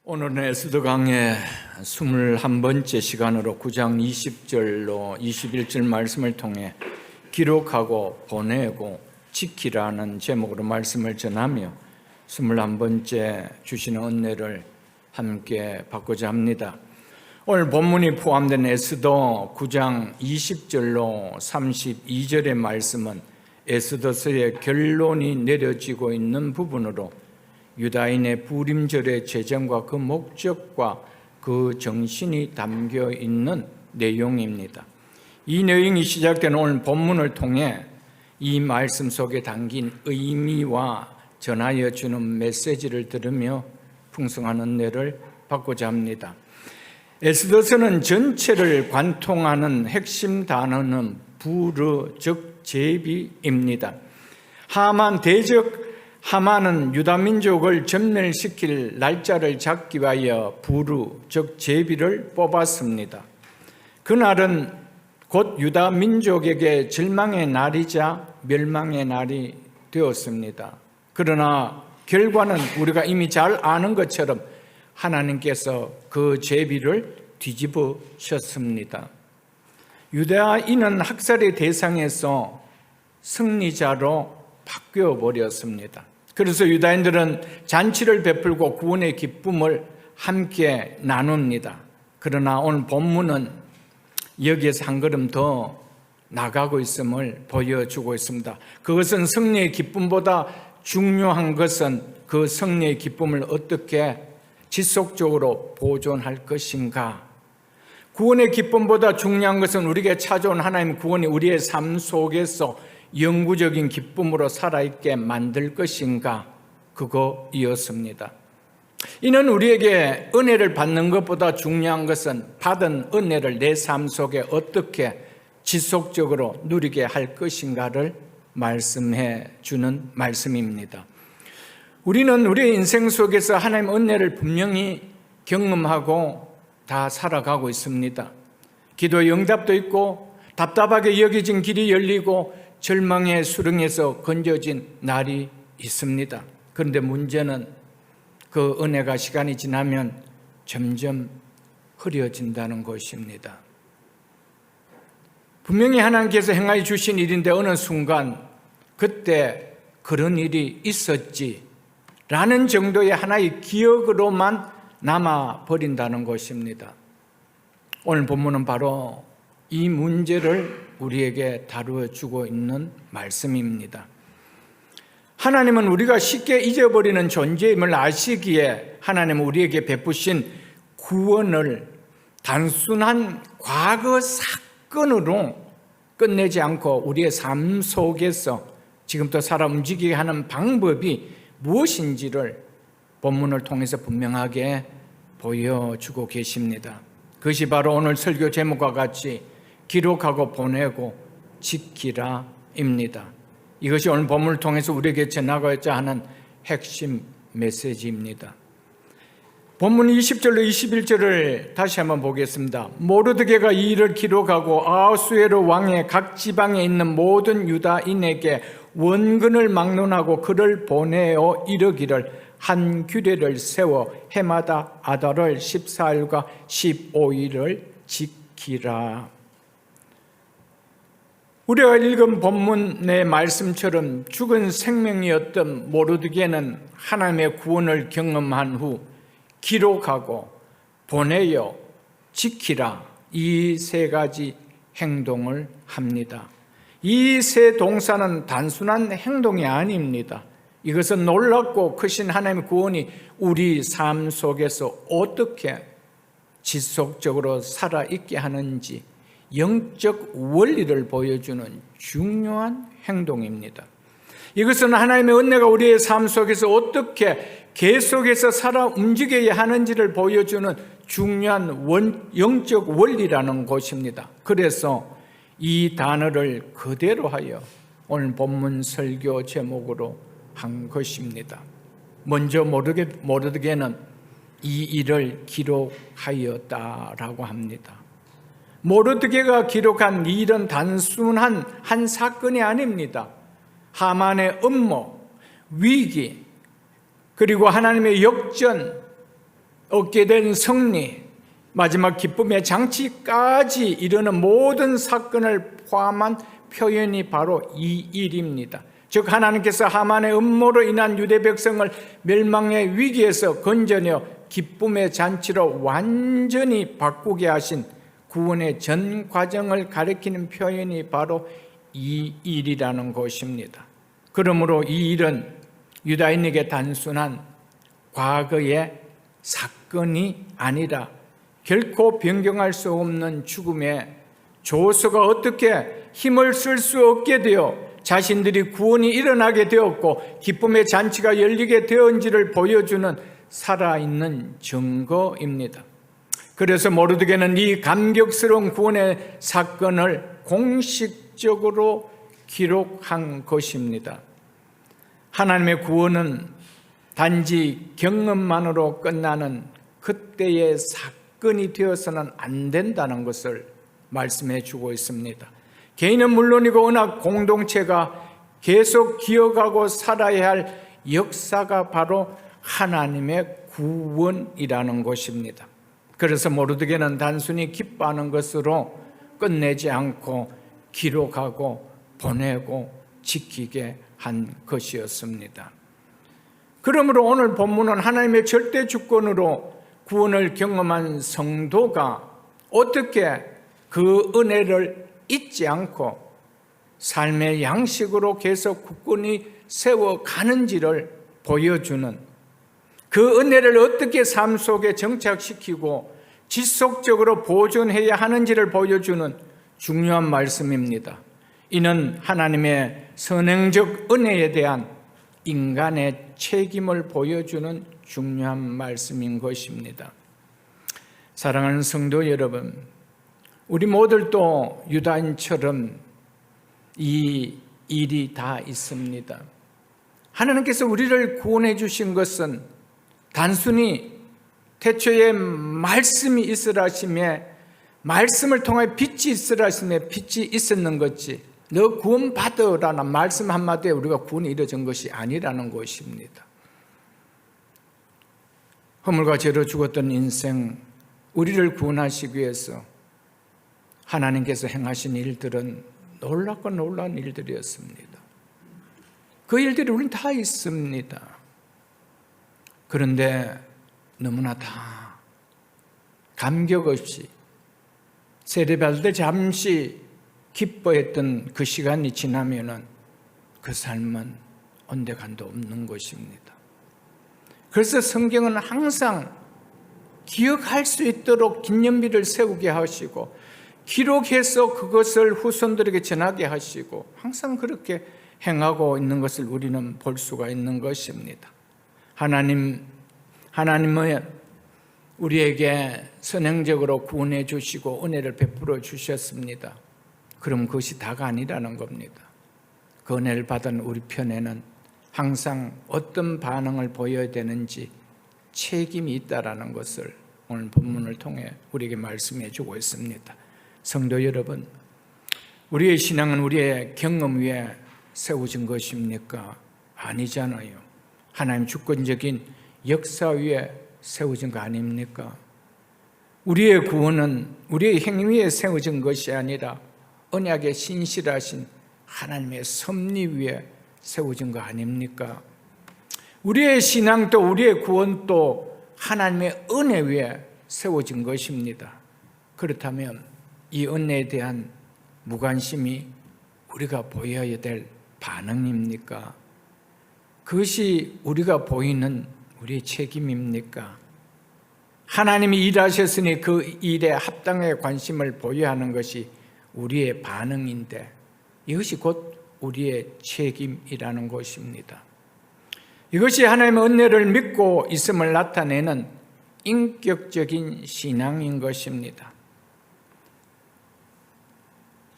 오늘은 에스더 강의 21번째 시간으로 9장 20절로 21절 말씀을 통해 기록하고 보내고 지키라는 제목으로 말씀을 전하며 21번째 주시는 은혜를 함께 받고자 합니다. 오늘 본문이 포함된 에스더 9장 20절로 32절의 말씀은 에스더서의 결론이 내려지고 있는 부분으로 유다인의 부림절의 제정과 그 목적과 그 정신이 담겨 있는 내용입니다. 이 내용이 시작된 오늘 본문을 통해 이 말씀 속에 담긴 의미와 전하여 주는 메시지를 들으며 풍성한 은혜를 받고자 합니다. 에스더서는 전체를 관통하는 핵심 단어는 부르, 즉 제비입니다. 하만은 유다민족을 전멸시킬 날짜를 잡기 위하여 부르, 즉 제비를 뽑았습니다. 그날은 곧 유다민족에게 절망의 날이자 멸망의 날이 되었습니다. 그러나 결과는 우리가 이미 잘 아는 것처럼 하나님께서 그 제비를 뒤집으셨습니다. 유다인은 학살의 대상에서 승리자로 바뀌어 버렸습니다. 그래서 유다인들은 잔치를 베풀고 구원의 기쁨을 함께 나눕니다. 그러나 오늘 본문은 여기에서 한 걸음 더 나가고 있음을 보여주고 있습니다. 그것은 승리의 기쁨보다 중요한 것은 그 승리의 기쁨을 어떻게 지속적으로 보존할 것인가. 구원의 기쁨보다 중요한 것은 우리에게 찾아온 하나님의 구원이 우리의 삶 속에서 영구적인 기쁨으로 살아있게 만들 것인가, 그거이었습니다. 이는 우리에게 은혜를 받는 것보다 중요한 것은 받은 은혜를 내 삶 속에 어떻게 지속적으로 누리게 할 것인가를 말씀해 주는 말씀입니다. 우리는 우리의 인생 속에서 하나님의 은혜를 분명히 경험하고 다 살아가고 있습니다. 기도의 응답도 있고 답답하게 여겨진 길이 열리고 절망의 수렁에서 건져진 날이 있습니다. 그런데 문제는 그 은혜가 시간이 지나면 점점 흐려진다는 것입니다. 분명히 하나님께서 행하여 주신 일인데 어느 순간 그때 그런 일이 있었지 라는 정도의 하나의 기억으로만 남아버린다는 것입니다. 오늘 본문은 바로 이 문제를 우리에게 다루어 주고 있는 말씀입니다. 하나님은 우리가 쉽게 잊어버리는 존재임을 아시기에 하나님은 우리에게 베푸신 구원을 단순한 과거 사건으로 끝내지 않고 우리의 삶 속에서 지금도 살아 움직이게 하는 방법이 무엇인지를 본문을 통해서 분명하게 보여주고 계십니다. 그것이 바로 오늘 설교 제목과 같이 기록하고 보내고 지키라입니다. 이것이 오늘 본문을 통해서 우리에게 전하고자 하는 핵심 메시지입니다. 본문 20절로 21절을 다시 한번 보겠습니다. 모르드게가 이 일을 기록하고 아하수에로 왕의 각 지방에 있는 모든 유다인에게 원근을 막론하고 그를 보내어 이르기를 한 규례를 세워 해마다 아달월 14일과 15일을 지키라. 우리가 읽은 본문의 말씀처럼 죽은 생명이었던 모르드게는 하나님의 구원을 경험한 후 기록하고 보내어 지키라, 이 세 가지 행동을 합니다. 이 세 동사는 단순한 행동이 아닙니다. 이것은 놀랍고 크신 하나님의 구원이 우리 삶 속에서 어떻게 지속적으로 살아있게 하는지 영적 원리를 보여주는 중요한 행동입니다. 이것은 하나님의 은혜가 우리의 삶 속에서 어떻게 계속해서 살아 움직여야 하는지를 보여주는 중요한 영적 원리라는 것입니다. 그래서 이 단어를 그대로 하여 오늘 본문 설교 제목으로 한 것입니다. 먼저 모르드게는 이 일을 기록하였다라고 합니다. 모르드게가 기록한 이 일은 단순한 한 사건이 아닙니다. 하만의 음모, 위기, 그리고 하나님의 역전, 얻게 된 승리, 마지막 기쁨의 장치까지 이르는 모든 사건을 포함한 표현이 바로 이 일입니다. 즉 하나님께서 하만의 음모로 인한 유대 백성을 멸망의 위기에서 건져내어 기쁨의 잔치로 완전히 바꾸게 하신 구원의 전 과정을 가리키는 표현이 바로 이 일이라는 것입니다. 그러므로 이 일은 유다인에게 단순한 과거의 사건이 아니라 결코 변경할 수 없는 죽음의 조서가 어떻게 힘을 쓸 수 없게 되어 자신들이 구원이 일어나게 되었고 기쁨의 잔치가 열리게 되었는지를 보여주는 살아있는 증거입니다. 그래서 모르드게는 이 감격스러운 구원의 사건을 공식적으로 기록한 것입니다. 하나님의 구원은 단지 경험만으로 끝나는 그때의 사건이 되어서는 안 된다는 것을 말씀해 주고 있습니다. 개인은 물론이고 워낙 공동체가 계속 기억하고 살아야 할 역사가 바로 하나님의 구원이라는 것입니다. 그래서 모르드게는 단순히 기뻐하는 것으로 끝내지 않고 기록하고 보내고 지키게 한 것이었습니다. 그러므로 오늘 본문은 하나님의 절대 주권으로 구원을 경험한 성도가 어떻게 그 은혜를 잊지 않고 삶의 양식으로 계속 굳건히 세워가는지를 보여주는, 그 은혜를 어떻게 삶 속에 정착시키고 지속적으로 보존해야 하는지를 보여주는 중요한 말씀입니다. 이는 하나님의 선행적 은혜에 대한 인간의 책임을 보여주는 중요한 말씀인 것입니다. 사랑하는 성도 여러분, 우리 모두도 유다인처럼 이 일이 다 있습니다. 하나님께서 우리를 구원해 주신 것은 단순히 태초에 말씀이 있으라 하심에 말씀을 통해 빛이 있으라 하심에 빛이 있었는 것이 너 구원받으라는 말씀 한마디에 우리가 구원이 이루어진 것이 아니라는 것입니다. 허물과 죄로 죽었던 인생, 우리를 구원하시기 위해서 하나님께서 행하신 일들은 놀랍고 놀라운 일들이었습니다. 그 일들이 우리는 다 있습니다. 그런데 너무나 다 감격 없이 세례받을 잠시 기뻐했던 그 시간이 지나면은 그 삶은 온데간도 없는 것입니다. 그래서 성경은 항상 기억할 수 있도록 기념비를 세우게 하시고 기록해서 그것을 후손들에게 전하게 하시고 항상 그렇게 행하고 있는 것을 우리는 볼 수가 있는 것입니다. 하나님은 우리에게 선행적으로 구원해 주시고 은혜를 베풀어 주셨습니다. 그럼 그것이 다가 아니라는 겁니다. 그 은혜를 받은 우리 편에는 항상 어떤 반응을 보여야 되는지 책임이 있다라는 것을 오늘 본문을 통해 우리에게 말씀해 주고 있습니다. 성도 여러분, 우리의 신앙은 우리의 경험 위에 세워진 것입니까? 아니잖아요. 하나님 주권적인 역사 위에 세워진 거 아닙니까? 우리의 구원은 우리의 행위 위에 세워진 것이 아니라 언약에 신실하신 하나님의 섭리 위에 세워진 거 아닙니까? 우리의 신앙도 우리의 구원도 하나님의 은혜 위에 세워진 것입니다. 그렇다면 이 은혜에 대한 무관심이 우리가 보여야 될 반응입니까? 그것이 우리가 보이는 우리의 책임입니까? 하나님이 일하셨으니 그 일에 합당하게 관심을 보여야 하는 것이 우리의 반응인데 이것이 곧 우리의 책임이라는 것입니다. 이것이 하나님의 은혜를 믿고 있음을 나타내는 인격적인 신앙인 것입니다.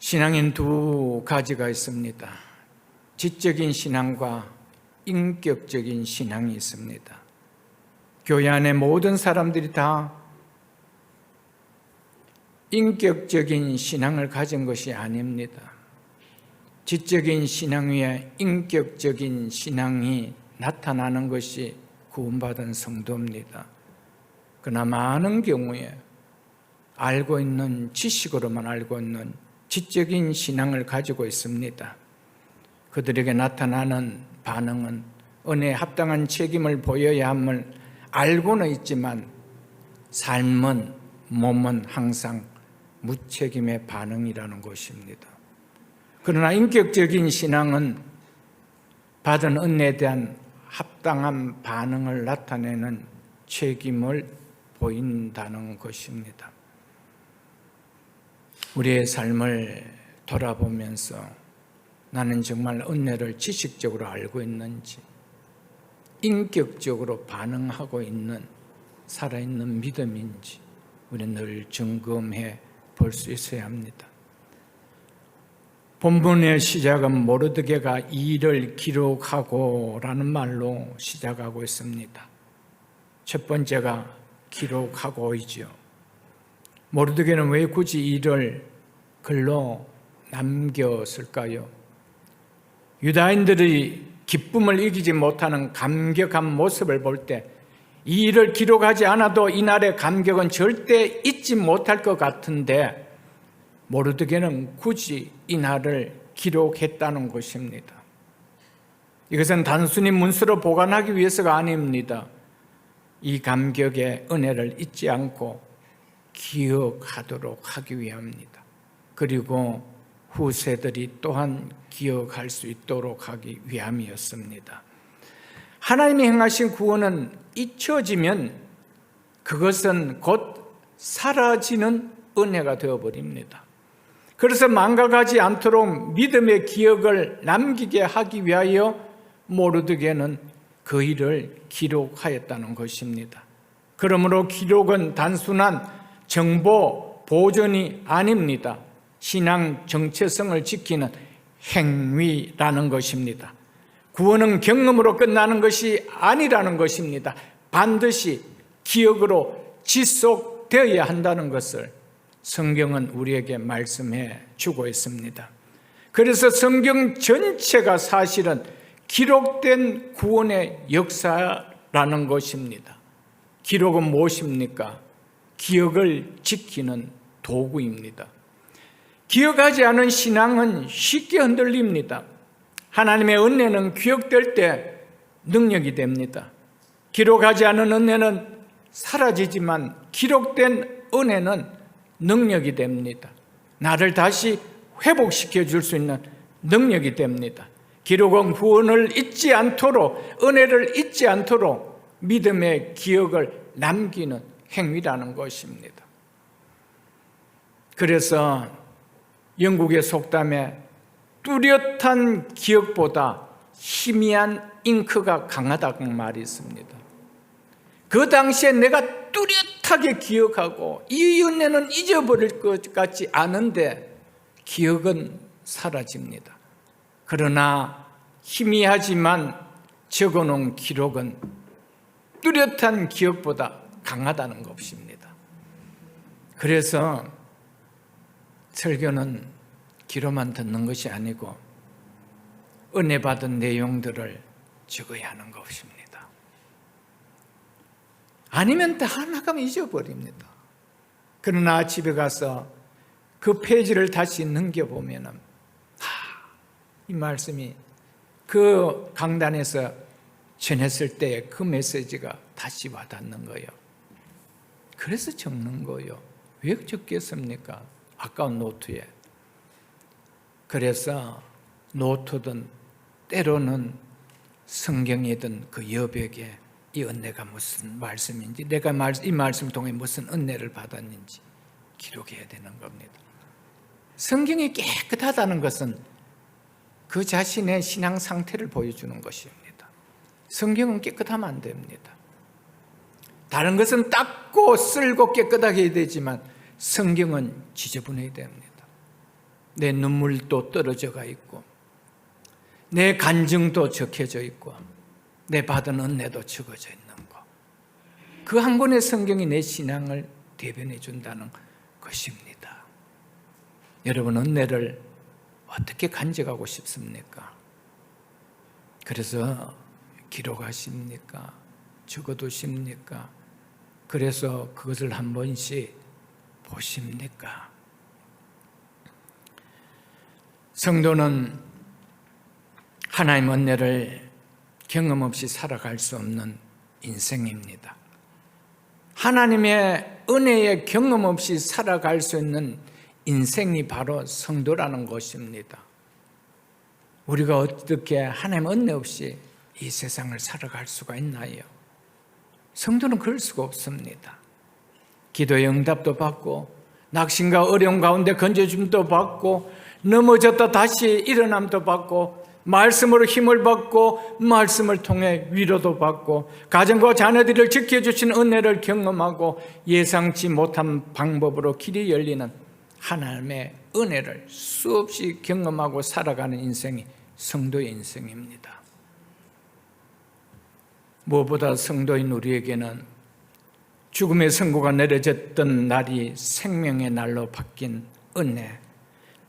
신앙인 두 가지가 있습니다. 지적인 신앙과 인격적인 신앙이 있습니다. 교회 안에 모든 사람들이 다 인격적인 신앙을 가진 것이 아닙니다. 지적인 신앙 위에 인격적인 신앙이 나타나는 것이 구원받은 성도입니다. 그러나 많은 경우에 알고 있는 지식으로만 알고 있는 지적인 신앙을 가지고 있습니다. 그들에게 나타나는 반응은 은혜에 합당한 책임을 보여야 함을 알고는 있지만 삶은, 몸은 항상 무책임의 반응이라는 것입니다. 그러나 인격적인 신앙은 받은 은혜에 대한 합당한 반응을 나타내는 책임을 보인다는 것입니다. 우리의 삶을 돌아보면서 나는 정말 은혜를 지식적으로 알고 있는지, 인격적으로 반응하고 있는 살아있는 믿음인지 우리는 늘 점검해 볼 수 있어야 합니다. 본문의 시작은 모르드게가 이 일을 기록하고 라는 말로 시작하고 있습니다. 첫 번째가 기록하고이죠. 모르드게는 왜 굳이 이 일을 글로 남겼을까요? 유다인들이 기쁨을 이기지 못하는 감격한 모습을 볼 때 이 일을 기록하지 않아도 이날의 감격은 절대 잊지 못할 것 같은데 모르드게는 굳이 이날을 기록했다는 것입니다. 이것은 단순히 문서로 보관하기 위해서가 아닙니다. 이 감격의 은혜를 잊지 않고 기억하도록 하기 위함입니다. 그리고 후세들이 또한 기억할 수 있도록 하기 위함이었습니다. 하나님이 행하신 구원은 잊혀지면 그것은 곧 사라지는 은혜가 되어버립니다. 그래서 망각하지 않도록 믿음의 기억을 남기게 하기 위하여 모르드게는 그 일을 기록하였다는 것입니다. 그러므로 기록은 단순한 정보 보존이 아닙니다. 신앙 정체성을 지키는 행위라는 것입니다. 구원은 경험으로 끝나는 것이 아니라는 것입니다. 반드시 기억으로 지속되어야 한다는 것을 성경은 우리에게 말씀해 주고 있습니다. 그래서 성경 전체가 사실은 기록된 구원의 역사라는 것입니다. 기록은 무엇입니까? 기억을 지키는 도구입니다. 기억하지 않은 신앙은 쉽게 흔들립니다. 하나님의 은혜는 기억될 때 능력이 됩니다. 기록하지 않은 은혜는 사라지지만 기록된 은혜는 능력이 됩니다. 나를 다시 회복시켜 줄 수 있는 능력이 됩니다. 기록은 구원을 잊지 않도록, 은혜를 잊지 않도록 믿음의 기억을 남기는 행위라는 것입니다. 그래서 영국의 속담에 뚜렷한 기억보다 희미한 잉크가 강하다고 말이 있습니다. 그 당시에 내가 뚜렷하게 기억하고 이 은혜는 잊어버릴 것 같지 않은데 기억은 사라집니다. 그러나 희미하지만 적어놓은 기록은 뚜렷한 기억보다 강하다는 것입니다. 그래서 설교는 귀로만 듣는 것이 아니고 은혜 받은 내용들을 적어야 하는 것입니다. 아니면 다 하나감 잊어버립니다. 그러나 집에 가서 그 페이지를 다시 넘겨보면 이 말씀이 그 강단에서 전했을 때 그 메시지가 다시 와닿는 거예요. 그래서 적는 거예요. 왜 적겠습니까? 아까운 노트에. 그래서 노트든 때로는 성경이든 그 여백에 이 은혜가 무슨 말씀인지, 내가 이 말씀을 통해 무슨 은혜를 받았는지 기록해야 되는 겁니다. 성경이 깨끗하다는 것은 그 자신의 신앙 상태를 보여주는 것입니다. 성경은 깨끗하면 안 됩니다. 다른 것은 닦고 쓸고 깨끗하게 해야 되지만 성경은 지저분해야 됩니다. 내 눈물도 떨어져가 있고 내 간증도 적혀져 있고 내 받은 은혜도 적어져 있는 것. 그 한 권의 성경이 내 신앙을 대변해 준다는 것입니다. 여러분, 은혜를 어떻게 간직하고 싶습니까? 그래서 기록하십니까? 적어두십니까? 그래서 그것을 한 번씩 보십니까? 성도는 하나님 은혜를 경험 없이 살아갈 수 없는 인생입니다. 하나님의 은혜에 경험 없이 살아갈 수 있는 인생이 바로 성도라는 것입니다. 우리가 어떻게 하나님 은혜 없이 이 세상을 살아갈 수가 있나요? 성도는 그럴 수가 없습니다. 기도의 응답도 받고 낙심과 어려움 가운데 건져줌도 받고 넘어졌다 다시 일어남도 받고 말씀으로 힘을 받고 말씀을 통해 위로도 받고 가정과 자녀들을 지켜주신 은혜를 경험하고 예상치 못한 방법으로 길이 열리는 하나님의 은혜를 수없이 경험하고 살아가는 인생이 성도의 인생입니다. 무엇보다 성도인 우리에게는 죽음의 선고가 내려졌던 날이 생명의 날로 바뀐 은혜,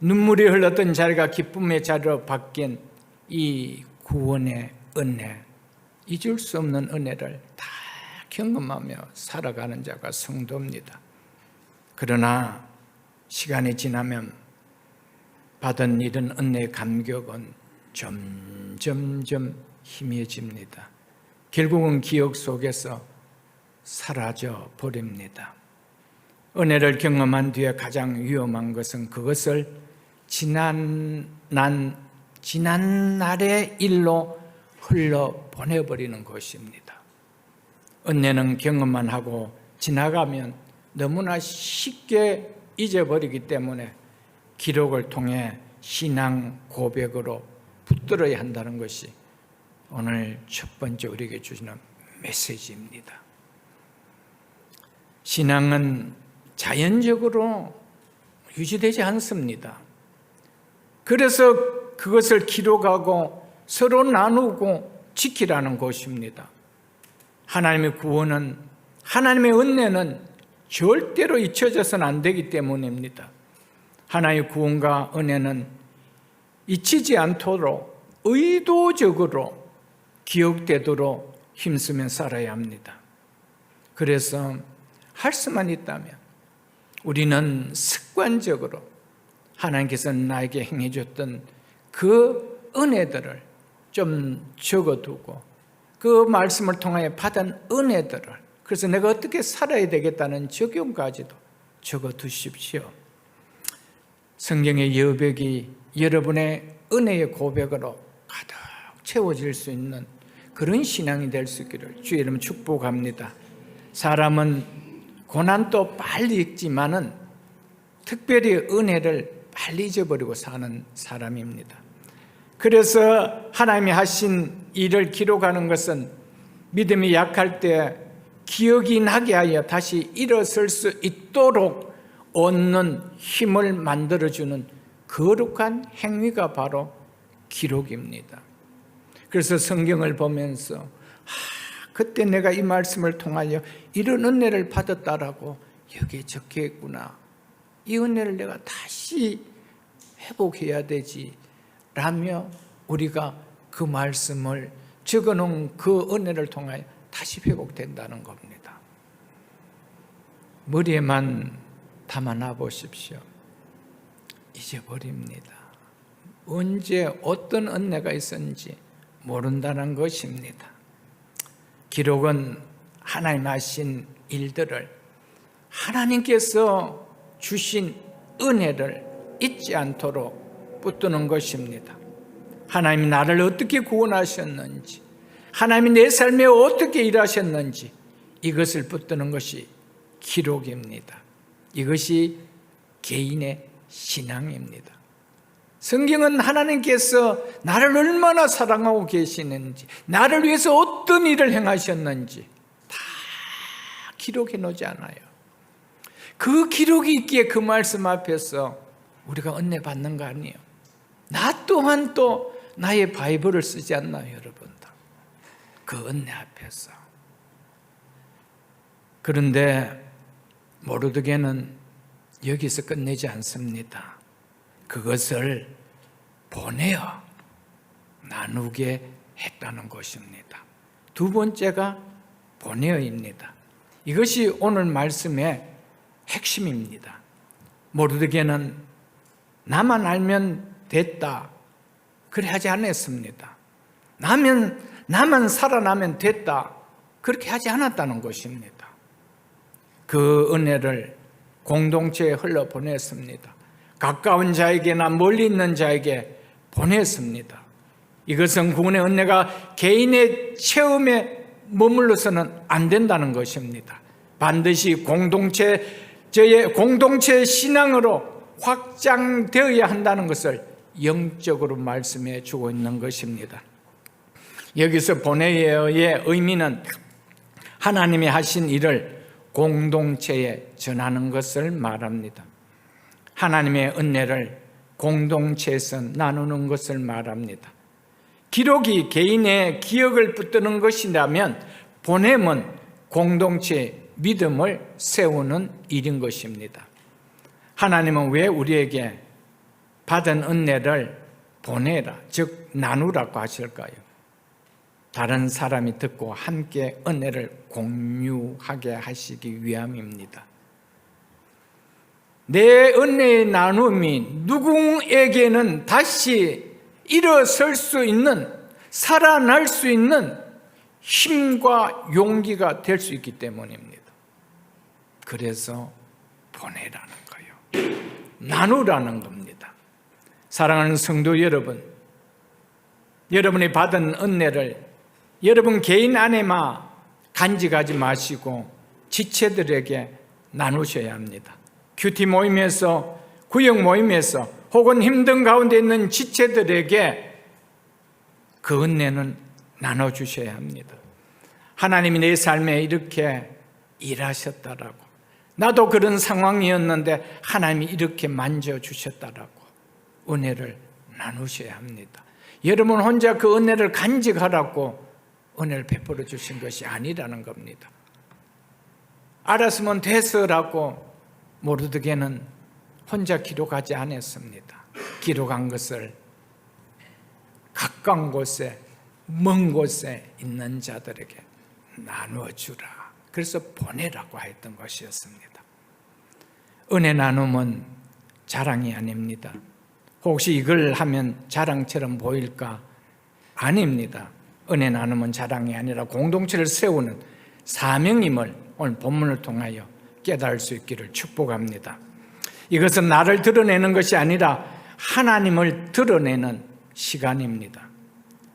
눈물이 흘렀던 자리가 기쁨의 자리로 바뀐 이 구원의 은혜, 잊을 수 없는 은혜를 다 경험하며 살아가는 자가 성도입니다. 그러나 시간이 지나면 받은 이런 은혜의 감격은 점점 희미해집니다. 결국은 기억 속에서 사라져 버립니다. 은혜를 경험한 뒤에 가장 위험한 것은 그것을 지난 날의 일로 흘러보내버리는 것입니다. 은혜는 경험만 하고 지나가면 너무나 쉽게 잊어버리기 때문에 기록을 통해 신앙 고백으로 붙들어야 한다는 것이 오늘 첫 번째 우리에게 주시는 메시지입니다. 신앙은 자연적으로 유지되지 않습니다. 그래서 그것을 기록하고 서로 나누고 지키라는 것입니다. 하나님의 구원은, 하나님의 은혜는 절대로 잊혀져서는 안 되기 때문입니다. 하나님의 구원과 은혜는 잊히지 않도록 의도적으로 기억되도록 힘쓰며 살아야 합니다. 그래서 할 수만 있다면 우리는 습관적으로 하나님께서 나에게 행해줬던 그 은혜들을 좀 적어두고 그 말씀을 통하여 받은 은혜들을, 그래서 내가 어떻게 살아야 되겠다는 적용까지도 적어두십시오. 성경의 여백이 여러분의 은혜의 고백으로 가득 채워질 수 있는 그런 신앙이 될 수 있기를 주의 이름 축복합니다. 사람은 고난도 빨리 잊지만은 특별히 은혜를 빨리 잊어버리고 사는 사람입니다. 그래서 하나님이 하신 일을 기록하는 것은 믿음이 약할 때 기억이 나게 하여 다시 일어설 수 있도록 얻는 힘을 만들어주는 거룩한 행위가 바로 기록입니다. 그래서 성경을 보면서 그때 내가 이 말씀을 통하여 이런 은혜를 받았다라고 여기에 적혀 있구나, 이 은혜를 내가 다시 회복해야 되지 라며 우리가 그 말씀을 적어놓은 그 은혜를 통하여 다시 회복된다는 겁니다. 머리에만 담아놔 보십시오. 잊어버립니다. 언제 어떤 은혜가 있었는지 모른다는 것입니다. 기록은 하나님 하신 일들을, 하나님께서 주신 은혜를 잊지 않도록 붙드는 것입니다. 하나님이 나를 어떻게 구원하셨는지, 하나님이 내 삶에 어떻게 일하셨는지 이것을 붙드는 것이 기록입니다. 이것이 개인의 신앙입니다. 성경은 하나님께서 나를 얼마나 사랑하고 계시는지, 나를 위해서 어떤 일을 행하셨는지 다 기록해 놓지 않아요. 그 기록이 있기에 그 말씀 앞에서 우리가 은혜 받는 거 아니에요. 나 또한 또 나의 바이블을 쓰지 않나요, 여러분들? 그 은혜 앞에서. 그런데 모르드게는 여기서 끝내지 않습니다. 그것을 보내어 나누게 했다는 것입니다. 두 번째가 보내어입니다. 이것이 오늘 말씀의 핵심입니다. 모르드게는 나만 알면 됐다, 그래 하지 않았습니다. 나만 살아나면 됐다, 그렇게 하지 않았다는 것입니다. 그 은혜를 공동체에 흘려보냈습니다. 가까운 자에게나 멀리 있는 자에게 보냈습니다. 이것은 구원의 은혜가 개인의 체험에 머물러서는 안 된다는 것입니다. 반드시 공동체의 신앙으로 확장되어야 한다는 것을 영적으로 말씀해 주고 있는 것입니다. 여기서 보내어의 의미는 하나님이 하신 일을 공동체에 전하는 것을 말합니다. 하나님의 은혜를 공동체에서 나누는 것을 말합니다. 기록이 개인의 기억을 붙드는 것이라면 보냄은 공동체의 믿음을 세우는 일인 것입니다. 하나님은 왜 우리에게 받은 은혜를 보내라, 즉 나누라고 하실까요? 다른 사람이 듣고 함께 은혜를 공유하게 하시기 위함입니다. 내 은혜의 나눔이 누구에게는 다시 일어설 수 있는, 살아날 수 있는 힘과 용기가 될 수 있기 때문입니다. 그래서 보내라는 거예요. 나누라는 겁니다. 사랑하는 성도 여러분, 여러분이 받은 은혜를 여러분 개인 안에만 간직하지 마시고 지체들에게 나누셔야 합니다. 큐티 모임에서, 구역 모임에서 혹은 힘든 가운데 있는 지체들에게 그 은혜는 나눠주셔야 합니다. 하나님이 내 삶에 이렇게 일하셨다라고, 나도 그런 상황이었는데 하나님이 이렇게 만져주셨다라고 은혜를 나누셔야 합니다. 여러분 혼자 그 은혜를 간직하라고 은혜를 베풀어 주신 것이 아니라는 겁니다. 알았으면 됐어라고 모르드게는 혼자 기록하지 않았습니다. 기록한 것을 가까운 곳에, 먼 곳에 있는 자들에게 나누어 주라, 그래서 보내라고 했던 것이었습니다. 은혜 나눔은 자랑이 아닙니다. 혹시 이걸 하면 자랑처럼 보일까? 아닙니다. 은혜 나눔은 자랑이 아니라 공동체를 세우는 사명임을 오늘 본문을 통하여 깨달을 수 있기를 축복합니다. 이것은 나를 드러내는 것이 아니라 하나님을 드러내는 시간입니다.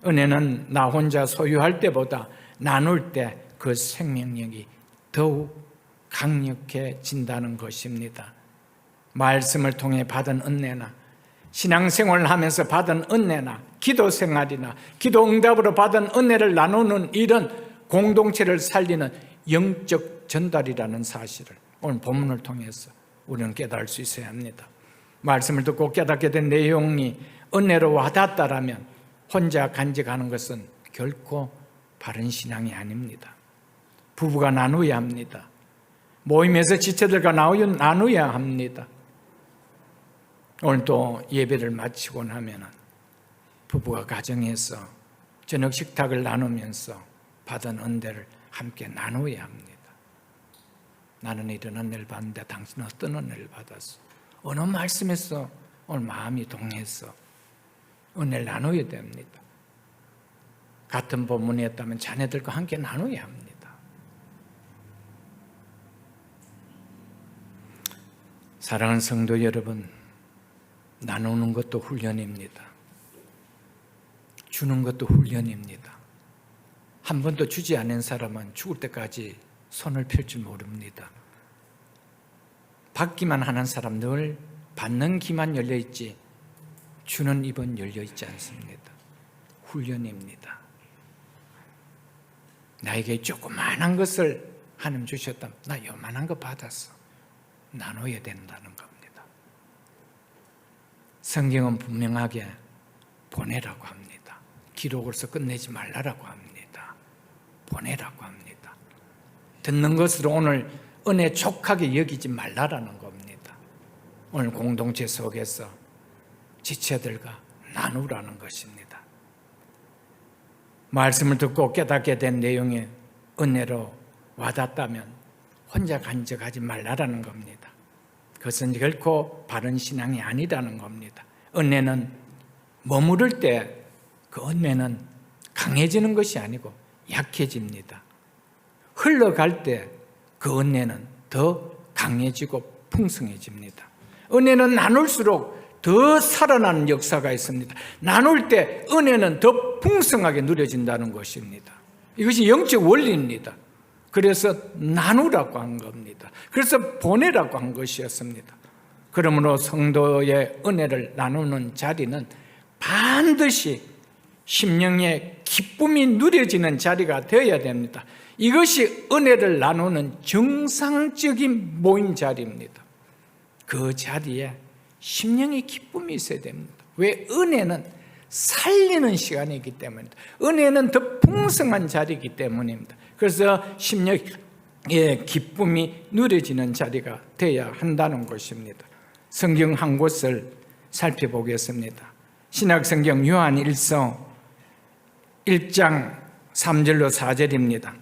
은혜는 나 혼자 소유할 때보다 나눌 때 그 생명력이 더욱 강력해진다는 것입니다. 말씀을 통해 받은 은혜나 신앙생활을 하면서 받은 은혜나 기도생활이나 기도응답으로 받은 은혜를 나누는 일은 공동체를 살리는 영적 전달이라는 사실을 오늘 본문을 통해서 우리는 깨달을 수 있어야 합니다. 말씀을 듣고 깨닫게 된 내용이 은혜로 와닿다라면 혼자 간직하는 것은 결코 바른 신앙이 아닙니다. 부부가 나누어야 합니다. 모임에서 지체들과 나누어야 합니다. 오늘 또 예배를 마치고 나면 부부가 가정에서 저녁 식탁을 나누면서 받은 은혜를 함께 나누어야 합니다. 나는 이런 은혜를 받는데 당신은 어떤 은혜를 받았어? 어느 말씀에서 오늘 마음이 동해서 은혜를 나누어야 됩니다. 같은 본문이었다면 자녀들과 함께 나누어야 합니다. 사랑하는 성도 여러분, 나누는 것도 훈련입니다. 주는 것도 훈련입니다. 한 번도 주지 않은 사람은 죽을 때까지 손을 펼 줄 모릅니다. 받기만 하는 사람 늘 받는 귀만 열려있지 주는 입은 열려있지 않습니다. 훈련입니다. 나에게 조그만한 것을 하나님 주셨다면 나 요만한 거 받았어. 나눠야 된다는 겁니다. 성경은 분명하게 보내라고 합니다. 기록으로서 끝내지 말라라고 합니다. 보내라고 합니다. 듣는 것으로 오늘 은혜 족하게 여기지 말라라는 겁니다. 오늘 공동체 속에서 지체들과 나누라는 것입니다. 말씀을 듣고 깨닫게 된 내용이 은혜로 와닿다면 혼자 간직하지 말라라는 겁니다. 그것은 결코 바른 신앙이 아니라는 겁니다. 은혜는 머무를 때 그 은혜는 강해지는 것이 아니고 약해집니다. 흘러갈 때 그 은혜는 더 강해지고 풍성해집니다. 은혜는 나눌수록 더 살아나는 역사가 있습니다. 나눌 때 은혜는 더 풍성하게 누려진다는 것입니다. 이것이 영적 원리입니다. 그래서 나누라고 한 겁니다. 그래서 보내라고 한 것이었습니다. 그러므로 성도의 은혜를 나누는 자리는 반드시 심령의 기쁨이 누려지는 자리가 되어야 됩니다. 이것이 은혜를 나누는 정상적인 모임 자리입니다. 그 자리에 심령의 기쁨이 있어야 됩니다. 왜? 은혜는 살리는 시간이기 때문입니다. 은혜는 더 풍성한 자리이기 때문입니다. 그래서 심령의 기쁨이 누려지는 자리가 되어야 한다는 것입니다. 성경 한 곳을 살펴보겠습니다. 신약성경 요한 1서 1장 3절로 4절입니다.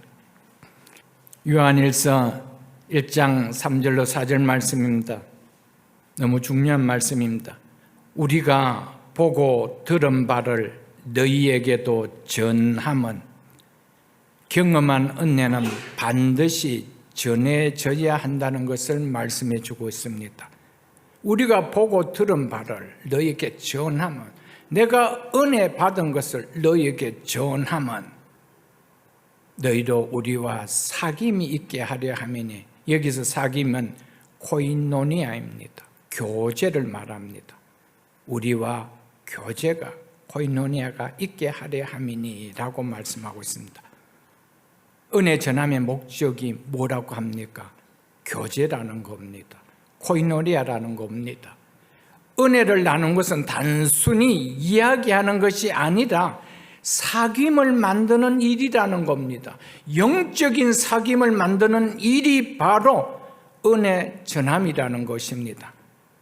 요한 1서 1장 3절로 4절 말씀입니다. 너무 중요한 말씀입니다. 우리가 보고 들은 바를 너희에게도 전함은 경험한 은혜는 반드시 전해져야 한다는 것을 말씀해 주고 있습니다. 우리가 보고 들은 바를 너희에게 전함은, 내가 은혜 받은 것을 너희에게 전함은 너희도 우리와 사귐이 있게 하려 함이니, 여기서 사귐은 코이노니아입니다. 교제를 말합니다. 우리와 교제가, 코이노니아가 있게 하려 함이니 라고 말씀하고 있습니다. 은혜 전함의 목적이 뭐라고 합니까? 교제라는 겁니다. 코이노니아라는 겁니다. 은혜를 나눈 것은 단순히 이야기하는 것이 아니라 사귐을 만드는 일이라는 겁니다. 영적인 사귐을 만드는 일이 바로 은혜 전함이라는 것입니다.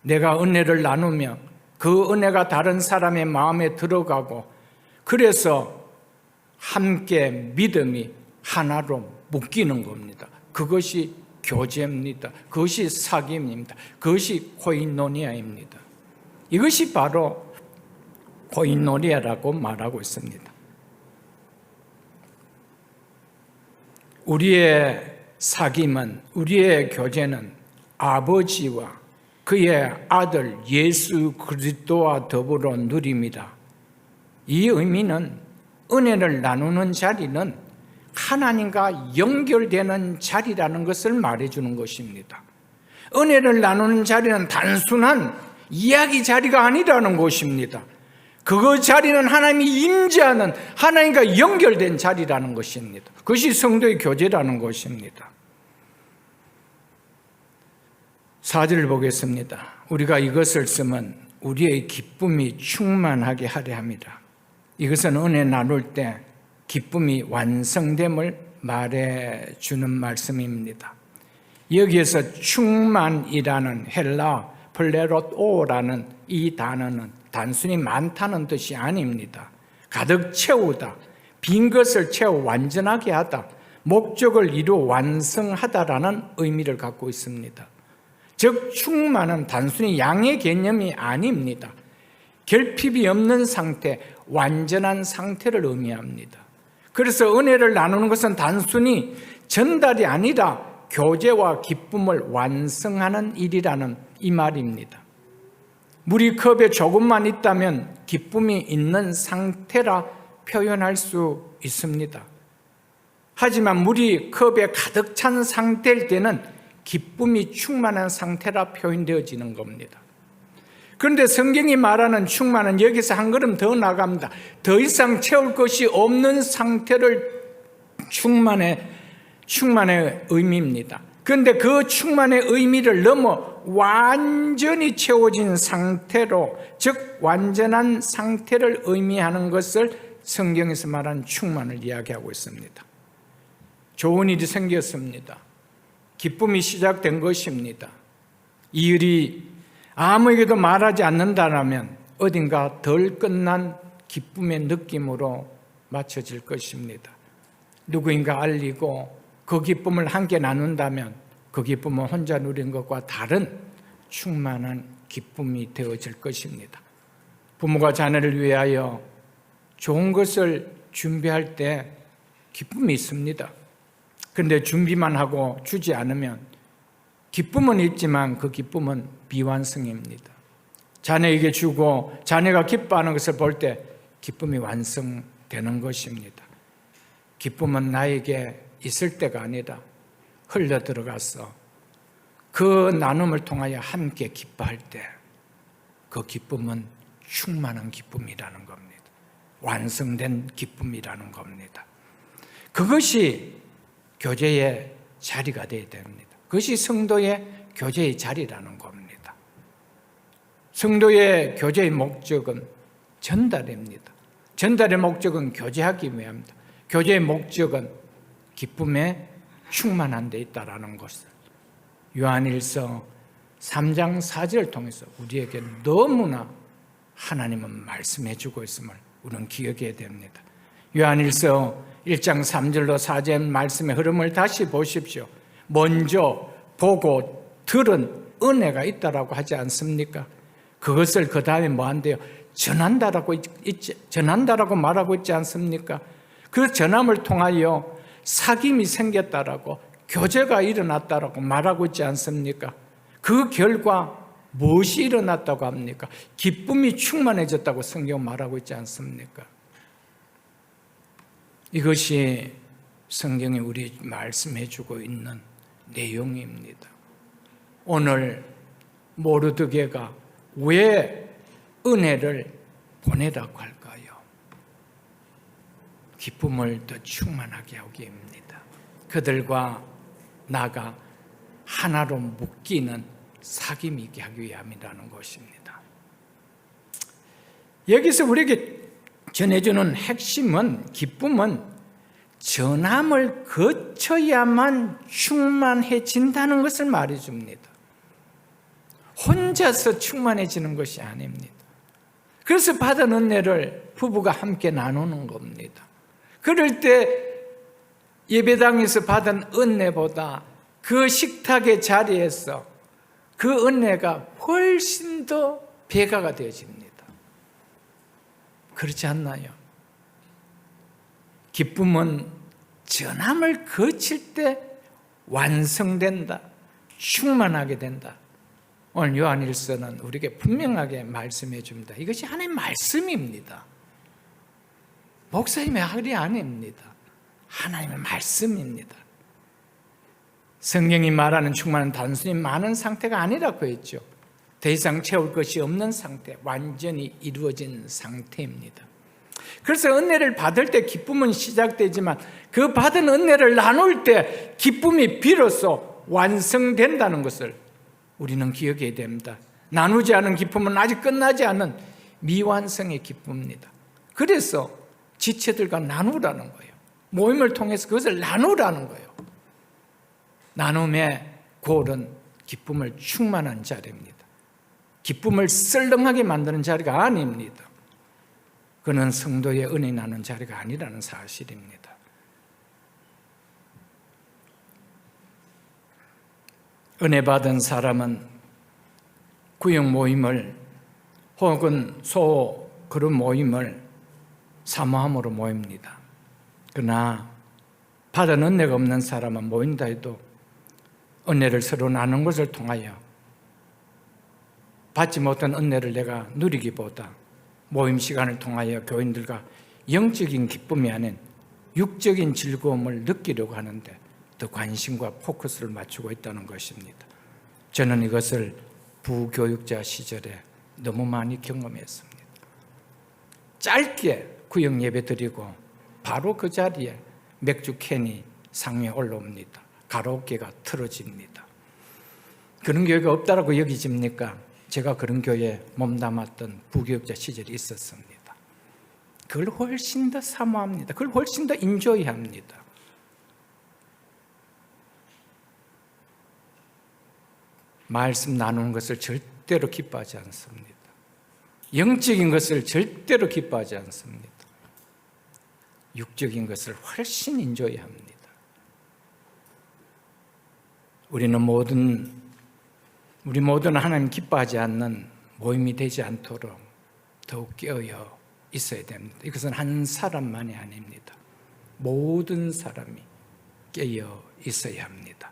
내가 은혜를 나누며 그 은혜가 다른 사람의 마음에 들어가고, 그래서 함께 믿음이 하나로 묶이는 겁니다. 그것이 교제입니다. 그것이 사귐입니다. 그것이 코이노니아입니다. 이것이 바로 코이노니아라고 말하고 있습니다. 우리의 사귐은, 우리의 교제는 아버지와 그의 아들 예수 그리스도와 더불어 누립니다. 이 의미는 은혜를 나누는 자리는 하나님과 연결되는 자리라는 것을 말해주는 것입니다. 은혜를 나누는 자리는 단순한 이야기 자리가 아니라는 것입니다. 그 자리는 하나님이 임재하는, 하나님과 연결된 자리라는 것입니다. 그것이 성도의 교제라는 것입니다. 4절을 보겠습니다. 우리가 이것을 쓰면 우리의 기쁨이 충만하게 하려 합니다. 이것은 은혜 나눌 때 기쁨이 완성됨을 말해주는 말씀입니다. 여기에서 충만이라는 헬라 플레로토라는 이 단어는 단순히 많다는 뜻이 아닙니다. 가득 채우다, 빈 것을 채워 완전하게 하다, 목적을 이루어 완성하다라는 의미를 갖고 있습니다. 즉 충만은 단순히 양의 개념이 아닙니다. 결핍이 없는 상태, 완전한 상태를 의미합니다. 그래서 은혜를 나누는 것은 단순히 전달이 아니라 교제와 기쁨을 완성하는 일이라는 이 말입니다. 물이 컵에 조금만 있다면 기쁨이 있는 상태라 표현할 수 있습니다. 하지만 물이 컵에 가득 찬 상태일 때는 기쁨이 충만한 상태라 표현되어지는 겁니다. 그런데 성경이 말하는 충만은 여기서 한 걸음 더 나갑니다. 더 이상 채울 것이 없는 상태를 충만의 의미입니다. 그런데 그 충만의 의미를 넘어 완전히 채워진 상태로, 즉 완전한 상태를 의미하는 것을 성경에서 말하는 충만을 이야기하고 있습니다. 좋은 일이 생겼습니다. 기쁨이 시작된 것입니다. 이 일이 아무에게도 말하지 않는다면 어딘가 덜 끝난 기쁨의 느낌으로 맞춰질 것입니다. 누구인가 알리고 그 기쁨을 함께 나눈다면 그 기쁨은 혼자 누린 것과 다른 충만한 기쁨이 되어질 것입니다. 부모가 자녀를 위하여 좋은 것을 준비할 때 기쁨이 있습니다. 그런데 준비만 하고 주지 않으면 기쁨은 있지만 그 기쁨은 비완성입니다. 자녀에게 주고 자녀가 기뻐하는 것을 볼 때 기쁨이 완성되는 것입니다. 기쁨은 나에게 있을 때가 아니라 흘러 들어가서 그 나눔을 통하여 함께 기뻐할 때 그 기쁨은 충만한 기쁨이라는 겁니다. 완성된 기쁨이라는 겁니다. 그것이 교제의 자리가 되어야 됩니다. 그것이 성도의 교제의 자리라는 겁니다. 성도의 교제의 목적은 전달입니다. 전달의 목적은 교제하기 위함입니다. 교제의 목적은 기쁨에 충만한 데 있다는 것을 요한일서 3장 4절을 통해서 우리에게 너무나 하나님은 말씀해 주고 있음을 우리는 기억해야 됩니다. 요한일서 1장 3절로 4절 말씀의 흐름을 다시 보십시오. 먼저 보고 들은 은혜가 있다라고 하지 않습니까? 그것을 그 다음에 뭐 한대요? 전한다라고 말하고 있지 않습니까? 그 전함을 통하여 사귐이 생겼다라고, 교제가 일어났다라고 말하고 있지 않습니까? 그 결과 무엇이 일어났다고 합니까? 기쁨이 충만해졌다고 성경 말하고 있지 않습니까? 이것이 성경이 우리 말씀해 주고 있는 내용입니다. 오늘 모르드게가 왜 은혜를 보내라고 할까요? 기쁨을 더 충만하게 하기입니다. 그들과 나가 하나로 묶이는 사귐이 있게 하기 위함이라는 것입니다. 여기서 우리에게 전해주는 핵심은, 기쁨은 전함을 거쳐야만 충만해진다는 것을 말해줍니다. 혼자서 충만해지는 것이 아닙니다. 그래서 받은 은혜를 부부가 함께 나누는 겁니다. 그럴 때 예배당에서 받은 은혜보다 그 식탁의 자리에서 그 은혜가 훨씬 더 배가가 되어집니다. 그렇지 않나요? 기쁨은 전함을 거칠 때 완성된다, 충만하게 된다. 오늘 요한일서는 우리에게 분명하게 말씀해 줍니다. 이것이 하나님의 말씀입니다. 목사님의 말이 아닙니다. 하나님의 말씀입니다. 성경이 말하는 충만은 단순히 많은 상태가 아니라고 했죠. 더 이상 채울 것이 없는 상태, 완전히 이루어진 상태입니다. 그래서 은혜를 받을 때 기쁨은 시작되지만 그 받은 은혜를 나눌 때 기쁨이 비로소 완성된다는 것을 우리는 기억해야 됩니다. 나누지 않은 기쁨은 아직 끝나지 않은 미완성의 기쁨입니다. 그래서 지체들과 나누라는 거예요. 모임을 통해서 그것을 나누라는 거예요. 나눔의 골은 기쁨을 충만한 자리입니다. 기쁨을 썰렁하게 만드는 자리가 아닙니다. 그는 성도의 은혜 나누는 자리가 아니라는 사실입니다. 은혜 받은 사람은 구역 모임을 혹은 그런 모임을 사모함으로 모입니다. 그러나 받은 은혜가 없는 사람은 모인다 해도 은혜를 서로 나눈 것을 통하여 받지 못한 은혜를 내가 누리기보다 모임 시간을 통하여 교인들과 영적인 기쁨이 아닌 육적인 즐거움을 느끼려고 하는데 더 관심과 포커스를 맞추고 있다는 것입니다. 저는 이것을 부교육자 시절에 너무 많이 경험했습니다. 짧게 구역 예배 드리고 바로 그 자리에 맥주 캔이 상에 올라옵니다. 가라오케가 틀어집니다. 그런 교회가 없다라고 여기집니까? 제가 그런 교회에 몸담았던 부교육자 시절이 있었습니다. 그걸 훨씬 더 사모합니다. 그걸 훨씬 더 인조이합니다. 말씀 나누는 것을 절대로 기뻐하지 않습니다. 영적인 것을 절대로 기뻐하지 않습니다. 육적인 것을 훨씬 인조이합니다. 우리 모두는 하나님 기뻐하지 않는 모임이 되지 않도록 더욱 깨어 있어야 됩니다. 이것은 한 사람만이 아닙니다. 모든 사람이 깨어 있어야 합니다.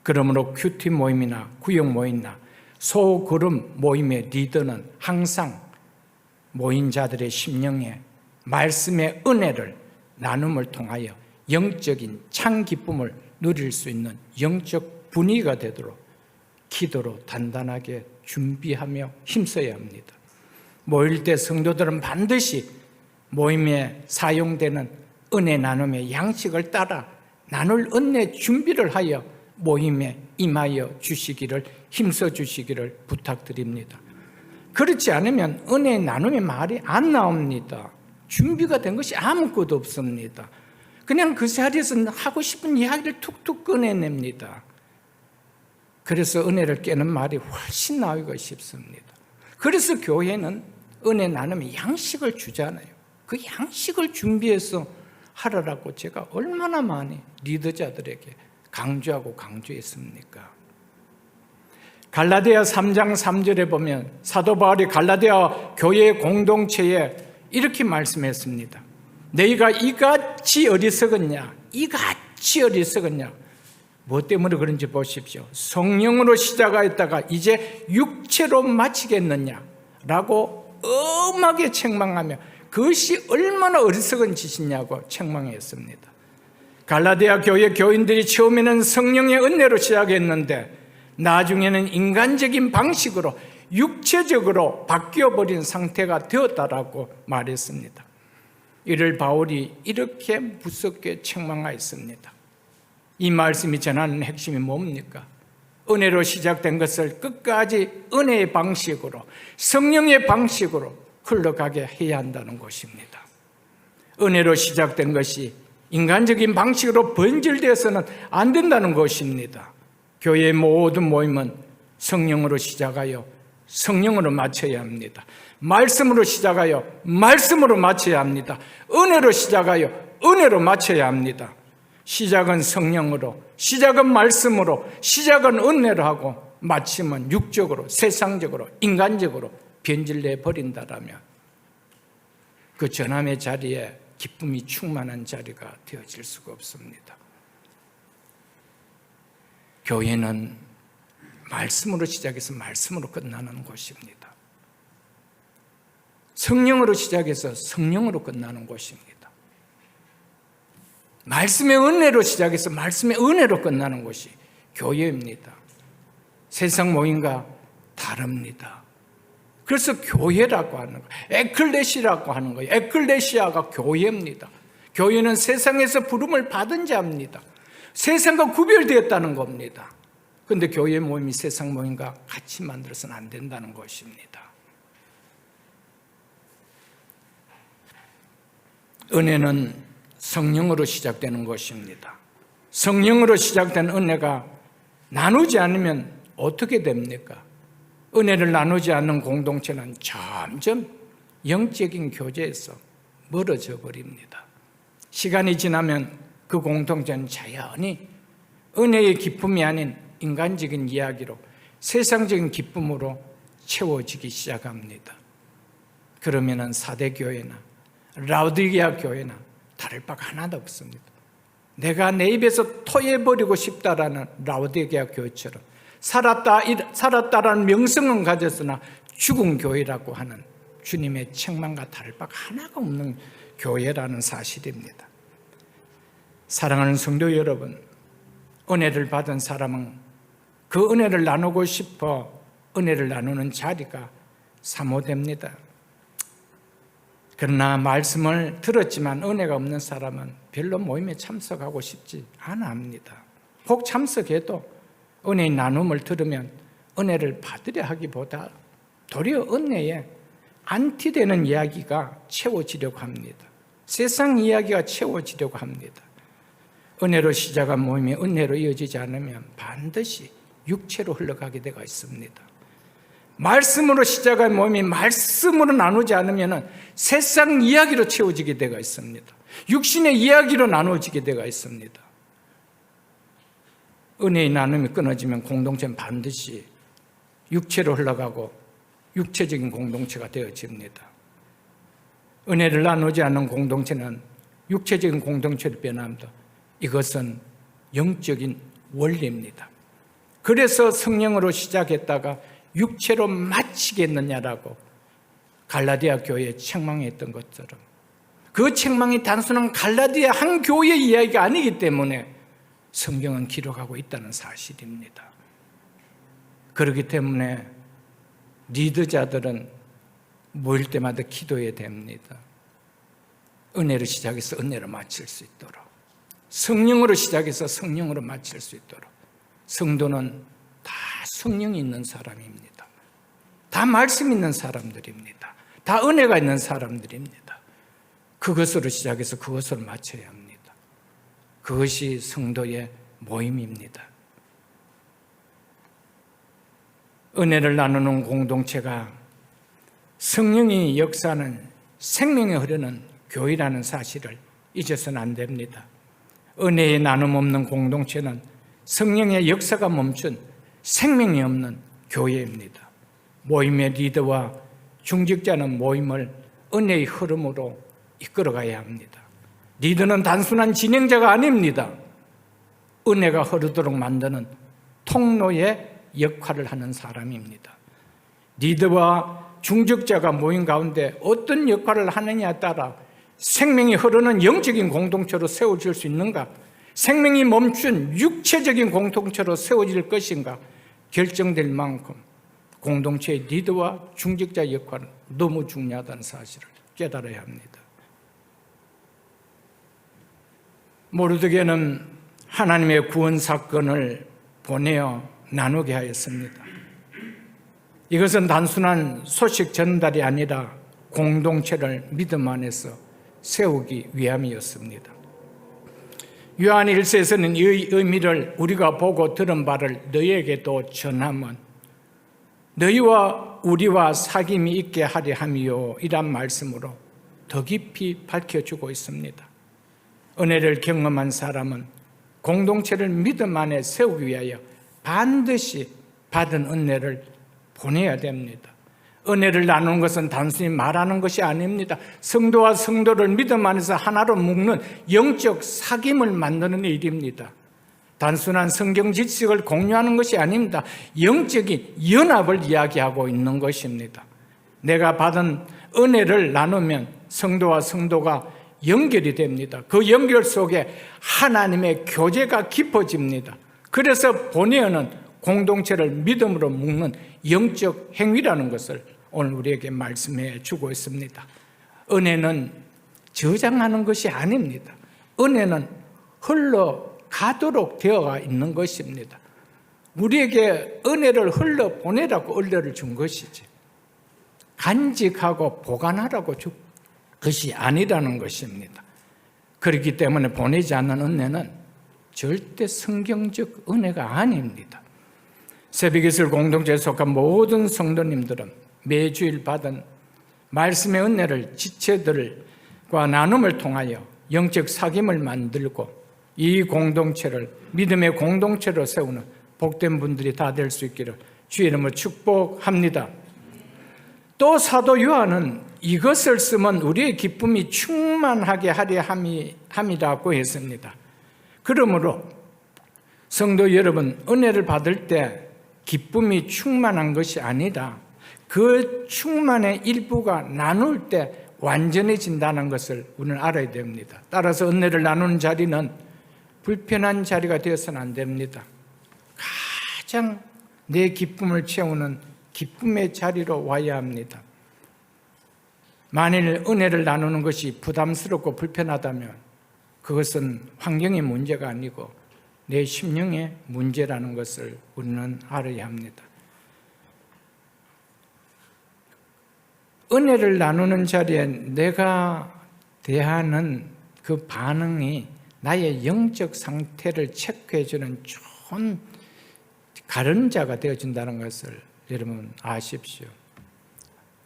그러므로 큐티 모임이나 구역 모임이나 소그룹 모임의 리더는 항상 모인 자들의 심령에 말씀의 은혜를 나눔을 통하여 영적인 찬 기쁨을 누릴 수 있는 영적 분위기가 되도록 기도로 단단하게 준비하며 힘써야 합니다. 모일 때 성도들은 반드시 모임에 사용되는 은혜 나눔의 양식을 따라 나눌 은혜 준비를 하여 모임에 임하여 주시기를 힘써 주시기를 부탁드립니다. 그렇지 않으면 은혜 나눔의 말이 안 나옵니다. 준비가 된 것이 아무것도 없습니다. 그냥 그 자리에서 하고 싶은 이야기를 툭툭 꺼내냅니다. 그래서 은혜를 깨는 말이 훨씬 나오기가 쉽습니다. 그래서 교회는 은혜 나눔의 양식을 주잖아요. 그 양식을 준비해서 하라라고 제가 얼마나 많이 리더자들에게 강조했습니까? 갈라디아 3장 3절에 보면 사도 바울이 갈라디아 교회 공동체에 이렇게 말씀했습니다. 너희가 이같이 어리석었냐? 뭐 때문에 그런지 보십시오. 성령으로 시작하였다가 이제 육체로 마치겠느냐? 라고 엄하게 책망하며 그것이 얼마나 어리석은 짓이냐고 책망했습니다. 갈라디아 교회 교인들이 처음에는 성령의 은혜로 시작했는데 나중에는 인간적인 방식으로 육체적으로 바뀌어버린 상태가 되었다라고 말했습니다. 이를 바울이 이렇게 무섭게 책망하였습니다. 이 말씀이 전하는 핵심이 뭡니까? 은혜로 시작된 것을 끝까지 은혜의 방식으로 성령의 방식으로 흘러가게 해야 한다는 것입니다. 은혜로 시작된 것이 인간적인 방식으로 번질되어서는 안 된다는 것입니다. 교회의 모든 모임은 성령으로 시작하여 성령으로 마쳐야 합니다. 말씀으로 시작하여 말씀으로 마쳐야 합니다. 은혜로 시작하여 은혜로 마쳐야 합니다. 시작은 성령으로, 시작은 말씀으로, 시작은 은혜로 하고 마침은 육적으로, 세상적으로, 인간적으로 변질돼 버린다라면 그 전함의 자리에 기쁨이 충만한 자리가 되어질 수가 없습니다. 교회는 말씀으로 시작해서 말씀으로 끝나는 곳입니다. 성령으로 시작해서 성령으로 끝나는 곳입니다. 말씀의 은혜로 시작해서 말씀의 은혜로 끝나는 곳이 교회입니다. 세상 모임과 다릅니다. 그래서 교회라고 하는 거예요. 에클레시라고 하는 거예요. 에클레시아가 교회입니다. 교회는 세상에서 부름을 받은 자입니다. 세상과 구별되었다는 겁니다. 그런데 교회 모임이 세상 모임과 같이 만들어서는 안 된다는 것입니다. 은혜는 성령으로 시작되는 것입니다. 성령으로 시작된 은혜가 나누지 않으면 어떻게 됩니까? 은혜를 나누지 않는 공동체는 점점 영적인 교제에서 멀어져 버립니다. 시간이 지나면 그 공동체는 자연히 은혜의 기쁨이 아닌 인간적인 이야기로 세상적인 기쁨으로 채워지기 시작합니다. 그러면은 사대교회나 라오디게아 교회나 다를 바가 하나도 없습니다. 내가 내 입에서 토해버리고 싶다라는 라오디게아 교회처럼 살았다라는 명성은 가졌으나 죽은 교회라고 하는 주님의 책망과 다를 바가 하나가 없는 교회라는 사실입니다. 사랑하는 성도 여러분, 은혜를 받은 사람은 그 은혜를 나누고 싶어 은혜를 나누는 자리가 사모됩니다. 그러나 말씀을 들었지만 은혜가 없는 사람은 별로 모임에 참석하고 싶지 않아 합니다. 혹 참석해도 은혜의 나눔을 들으면 은혜를 받으려 하기보다 도리어 은혜에 안티되는 이야기가 채워지려고 합니다. 세상 이야기가 채워지려고 합니다. 은혜로 시작한 모임이 은혜로 이어지지 않으면 반드시 육체로 흘러가게 되어 있습니다. 말씀으로 시작한 모임이 말씀으로 나누지 않으면 세상 이야기로 채워지게 되어 있습니다. 육신의 이야기로 나누어지게 되어 있습니다. 은혜의 나눔이 끊어지면 공동체는 반드시 육체로 흘러가고 육체적인 공동체가 되어집니다. 은혜를 나누지 않는 공동체는 육체적인 공동체로 변합니다. 이것은 영적인 원리입니다. 그래서 성령으로 시작했다가 육체로 마치겠느냐라고 갈라디아 교회에 책망했던 것처럼, 그 책망이 단순한 갈라디아 한 교회의 이야기가 아니기 때문에 성경은 기록하고 있다는 사실입니다. 그렇기 때문에 리더자들은 모일 때마다 기도해야 됩니다. 은혜로 시작해서 은혜로 마칠 수 있도록, 성령으로 시작해서 성령으로 마칠 수 있도록. 성도는 다 성령이 있는 사람입니다. 다 말씀 있는 사람들입니다. 다 은혜가 있는 사람들입니다. 그것으로 시작해서 그것으로 마쳐야 합니다. 그것이 성도의 모임입니다. 은혜를 나누는 공동체가 성령이 역사하는 생명이 흐르는 교회라는 사실을 잊어서는 안 됩니다. 은혜의 나눔 없는 공동체는 성령의 역사가 멈춘 생명이 없는 교회입니다. 모임의 리더와 중직자는 모임을 은혜의 흐름으로 이끌어가야 합니다. 리더는 단순한 진행자가 아닙니다. 은혜가 흐르도록 만드는 통로의 역할을 하는 사람입니다. 리더와 중직자가 모임 가운데 어떤 역할을 하느냐에 따라 생명이 흐르는 영적인 공동체로 세워질 수 있는가, 생명이 멈춘 육체적인 공동체로 세워질 것인가 결정될 만큼 공동체의 리더와 중직자 역할은 너무 중요하다는 사실을 깨달아야 합니다. 모르드게는 하나님의 구원 사건을 보내어 나누게 하였습니다. 이것은 단순한 소식 전달이 아니라 공동체를 믿음 안에서 세우기 위함이었습니다. 요한 1서에서는 이 의미를 우리가 보고 들은 바를 너희에게도 전하면 너희와 우리와 사귐이 있게 하려 함이요, 이란 말씀으로 더 깊이 밝혀주고 있습니다. 은혜를 경험한 사람은 공동체를 믿음 안에 세우기 위하여 반드시 받은 은혜를 보내야 됩니다. 은혜를 나누는 것은 단순히 말하는 것이 아닙니다. 성도와 성도를 믿음 안에서 하나로 묶는 영적 사귐을 만드는 일입니다. 단순한 성경 지식을 공유하는 것이 아닙니다. 영적인 연합을 이야기하고 있는 것입니다. 내가 받은 은혜를 나누면 성도와 성도가 연결이 됩니다. 그 연결 속에 하나님의 교제가 깊어집니다. 그래서 본의어는 공동체를 믿음으로 묶는 영적 행위라는 것을 오늘 우리에게 말씀해 주고 있습니다. 은혜는 저장하는 것이 아닙니다. 은혜는 흘러가도록 되어가 있는 것입니다. 우리에게 은혜를 흘러보내라고 은혜를 준 것이지, 간직하고 보관하라고 준 것이 아니라는 것입니다. 그렇기 때문에 보내지 않는 은혜는 절대 성경적 은혜가 아닙니다. 새벽이슬 공동체에 속한 모든 성도님들은 매주일 받은 말씀의 은혜를 지체들과 나눔을 통하여 영적 사귐을 만들고 이 공동체를 믿음의 공동체로 세우는 복된 분들이 다 될 수 있기를 주의 이름으로 축복합니다. 또 사도 요한은 이것을 쓰면 우리의 기쁨이 충만하게 하려 함이라고 했습니다. 그러므로 성도 여러분, 은혜를 받을 때 기쁨이 충만한 것이 아니라 그 충만의 일부가 나눌 때 완전해진다는 것을 우리는 알아야 됩니다. 따라서 은혜를 나누는 자리는 불편한 자리가 되어서는 안 됩니다. 가장 내 기쁨을 채우는 기쁨의 자리로 와야 합니다. 만일 은혜를 나누는 것이 부담스럽고 불편하다면 그것은 환경의 문제가 아니고 내 심령의 문제라는 것을 우리는 알아야 합니다. 은혜를 나누는 자리에 내가 대하는 그 반응이 나의 영적 상태를 체크해주는 좋은 가른자가 되어준다는 것을 여러분 아십시오.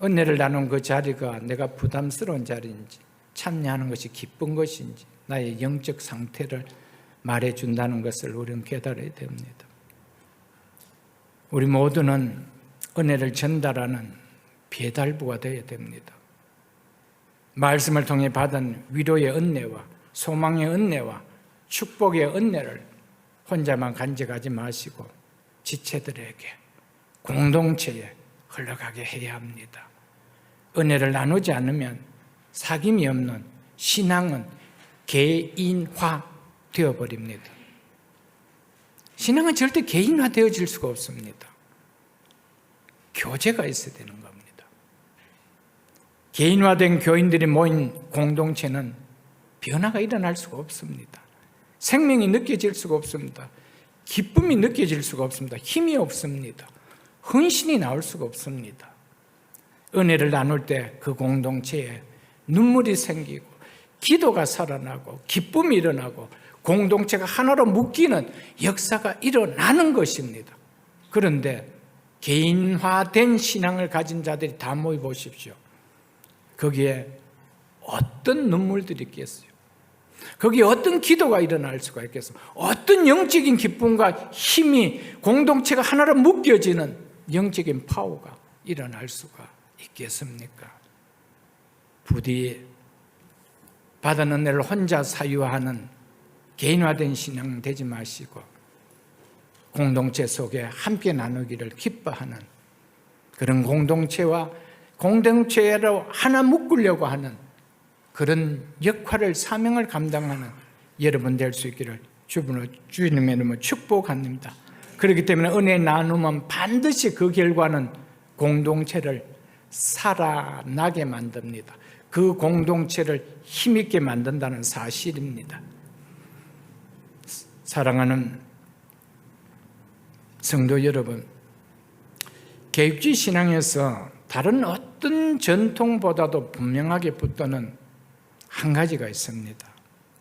은혜를 나누는 그 자리가 내가 부담스러운 자리인지, 참여하는 것이 기쁜 것인지, 나의 영적 상태를 말해준다는 것을 우리는 깨달아야 됩니다. 우리 모두는 은혜를 전달하는 배달부가 되어야 됩니다. 말씀을 통해 받은 위로의 은혜와 소망의 은혜와 축복의 은혜를 혼자만 간직하지 마시고 지체들에게, 공동체에 흘러가게 해야 합니다. 은혜를 나누지 않으면 사귐이 없는 신앙은 개인화 되어버립니다. 신앙은 절대 개인화 되어질 수가 없습니다. 교제가 있어야 되는 겁니다. 개인화된 교인들이 모인 공동체는 변화가 일어날 수가 없습니다. 생명이 느껴질 수가 없습니다. 기쁨이 느껴질 수가 없습니다. 힘이 없습니다. 헌신이 나올 수가 없습니다. 은혜를 나눌 때 그 공동체에 눈물이 생기고 기도가 살아나고 기쁨이 일어나고 공동체가 하나로 묶이는 역사가 일어나는 것입니다. 그런데 개인화된 신앙을 가진 자들이 다 모여 보십시오. 거기에 어떤 눈물들이 있겠어요? 거기에 어떤 기도가 일어날 수가 있겠어요? 어떤 영적인 기쁨과 힘이 공동체가 하나로 묶여지는 영적인 파워가 일어날 수가 있겠습니까? 부디 받은 은혜를 혼자 사유하는 개인화된 신앙 되지 마시고 공동체 속에 함께 나누기를 기뻐하는 그런 공동체와 공동체로 하나 묶으려고 하는 그런 역할을, 사명을 감당하는 여러분 될 수 있기를 주님의 이름으로 축복합니다. 그렇기 때문에 은혜 나누면 반드시 그 결과는 공동체를 살아나게 만듭니다. 그 공동체를 힘있게 만든다는 사실입니다. 사랑하는 성도 여러분, 계획주의 신앙에서 다른 어떤 전통보다도 분명하게 붙드는 한 가지가 있습니다.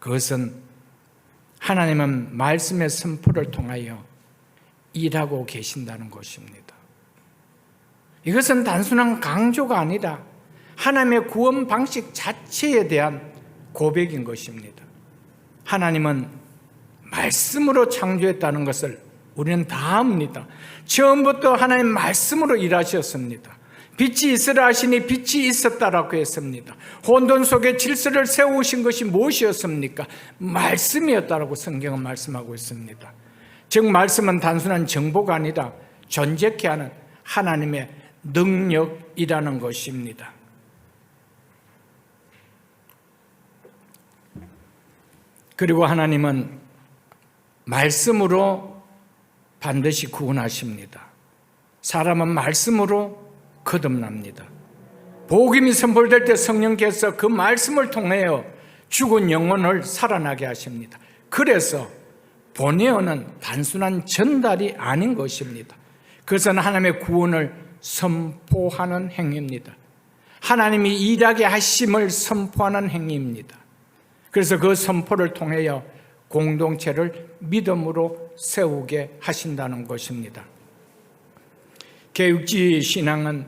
그것은 하나님은 말씀의 선포를 통하여 일하고 계신다는 것입니다. 이것은 단순한 강조가 아니라 하나님의 구원 방식 자체에 대한 고백인 것입니다. 하나님은 말씀으로 창조했다는 것을 우리는 다 압니다. 처음부터 하나님 말씀으로 일하셨습니다. 빛이 있으라 하시니 빛이 있었다라고 했습니다. 혼돈 속에 질서를 세우신 것이 무엇이었습니까? 말씀이었다라고 성경은 말씀하고 있습니다. 즉 말씀은 단순한 정보가 아니라 존재케 하는 하나님의 능력이라는 것입니다. 그리고 하나님은 말씀으로 반드시 구원하십니다. 사람은 말씀으로 거듭납니다. 복음이 선포될 때 성령께서 그 말씀을 통하여 죽은 영혼을 살아나게 하십니다. 그래서 본예언은 단순한 전달이 아닌 것입니다. 그것은 하나님의 구원을 선포하는 행위입니다. 하나님이 일하게 하심을 선포하는 행위입니다. 그래서 그 선포를 통하여 공동체를 믿음으로 세우게 하신다는 것입니다. 계획주의 신앙은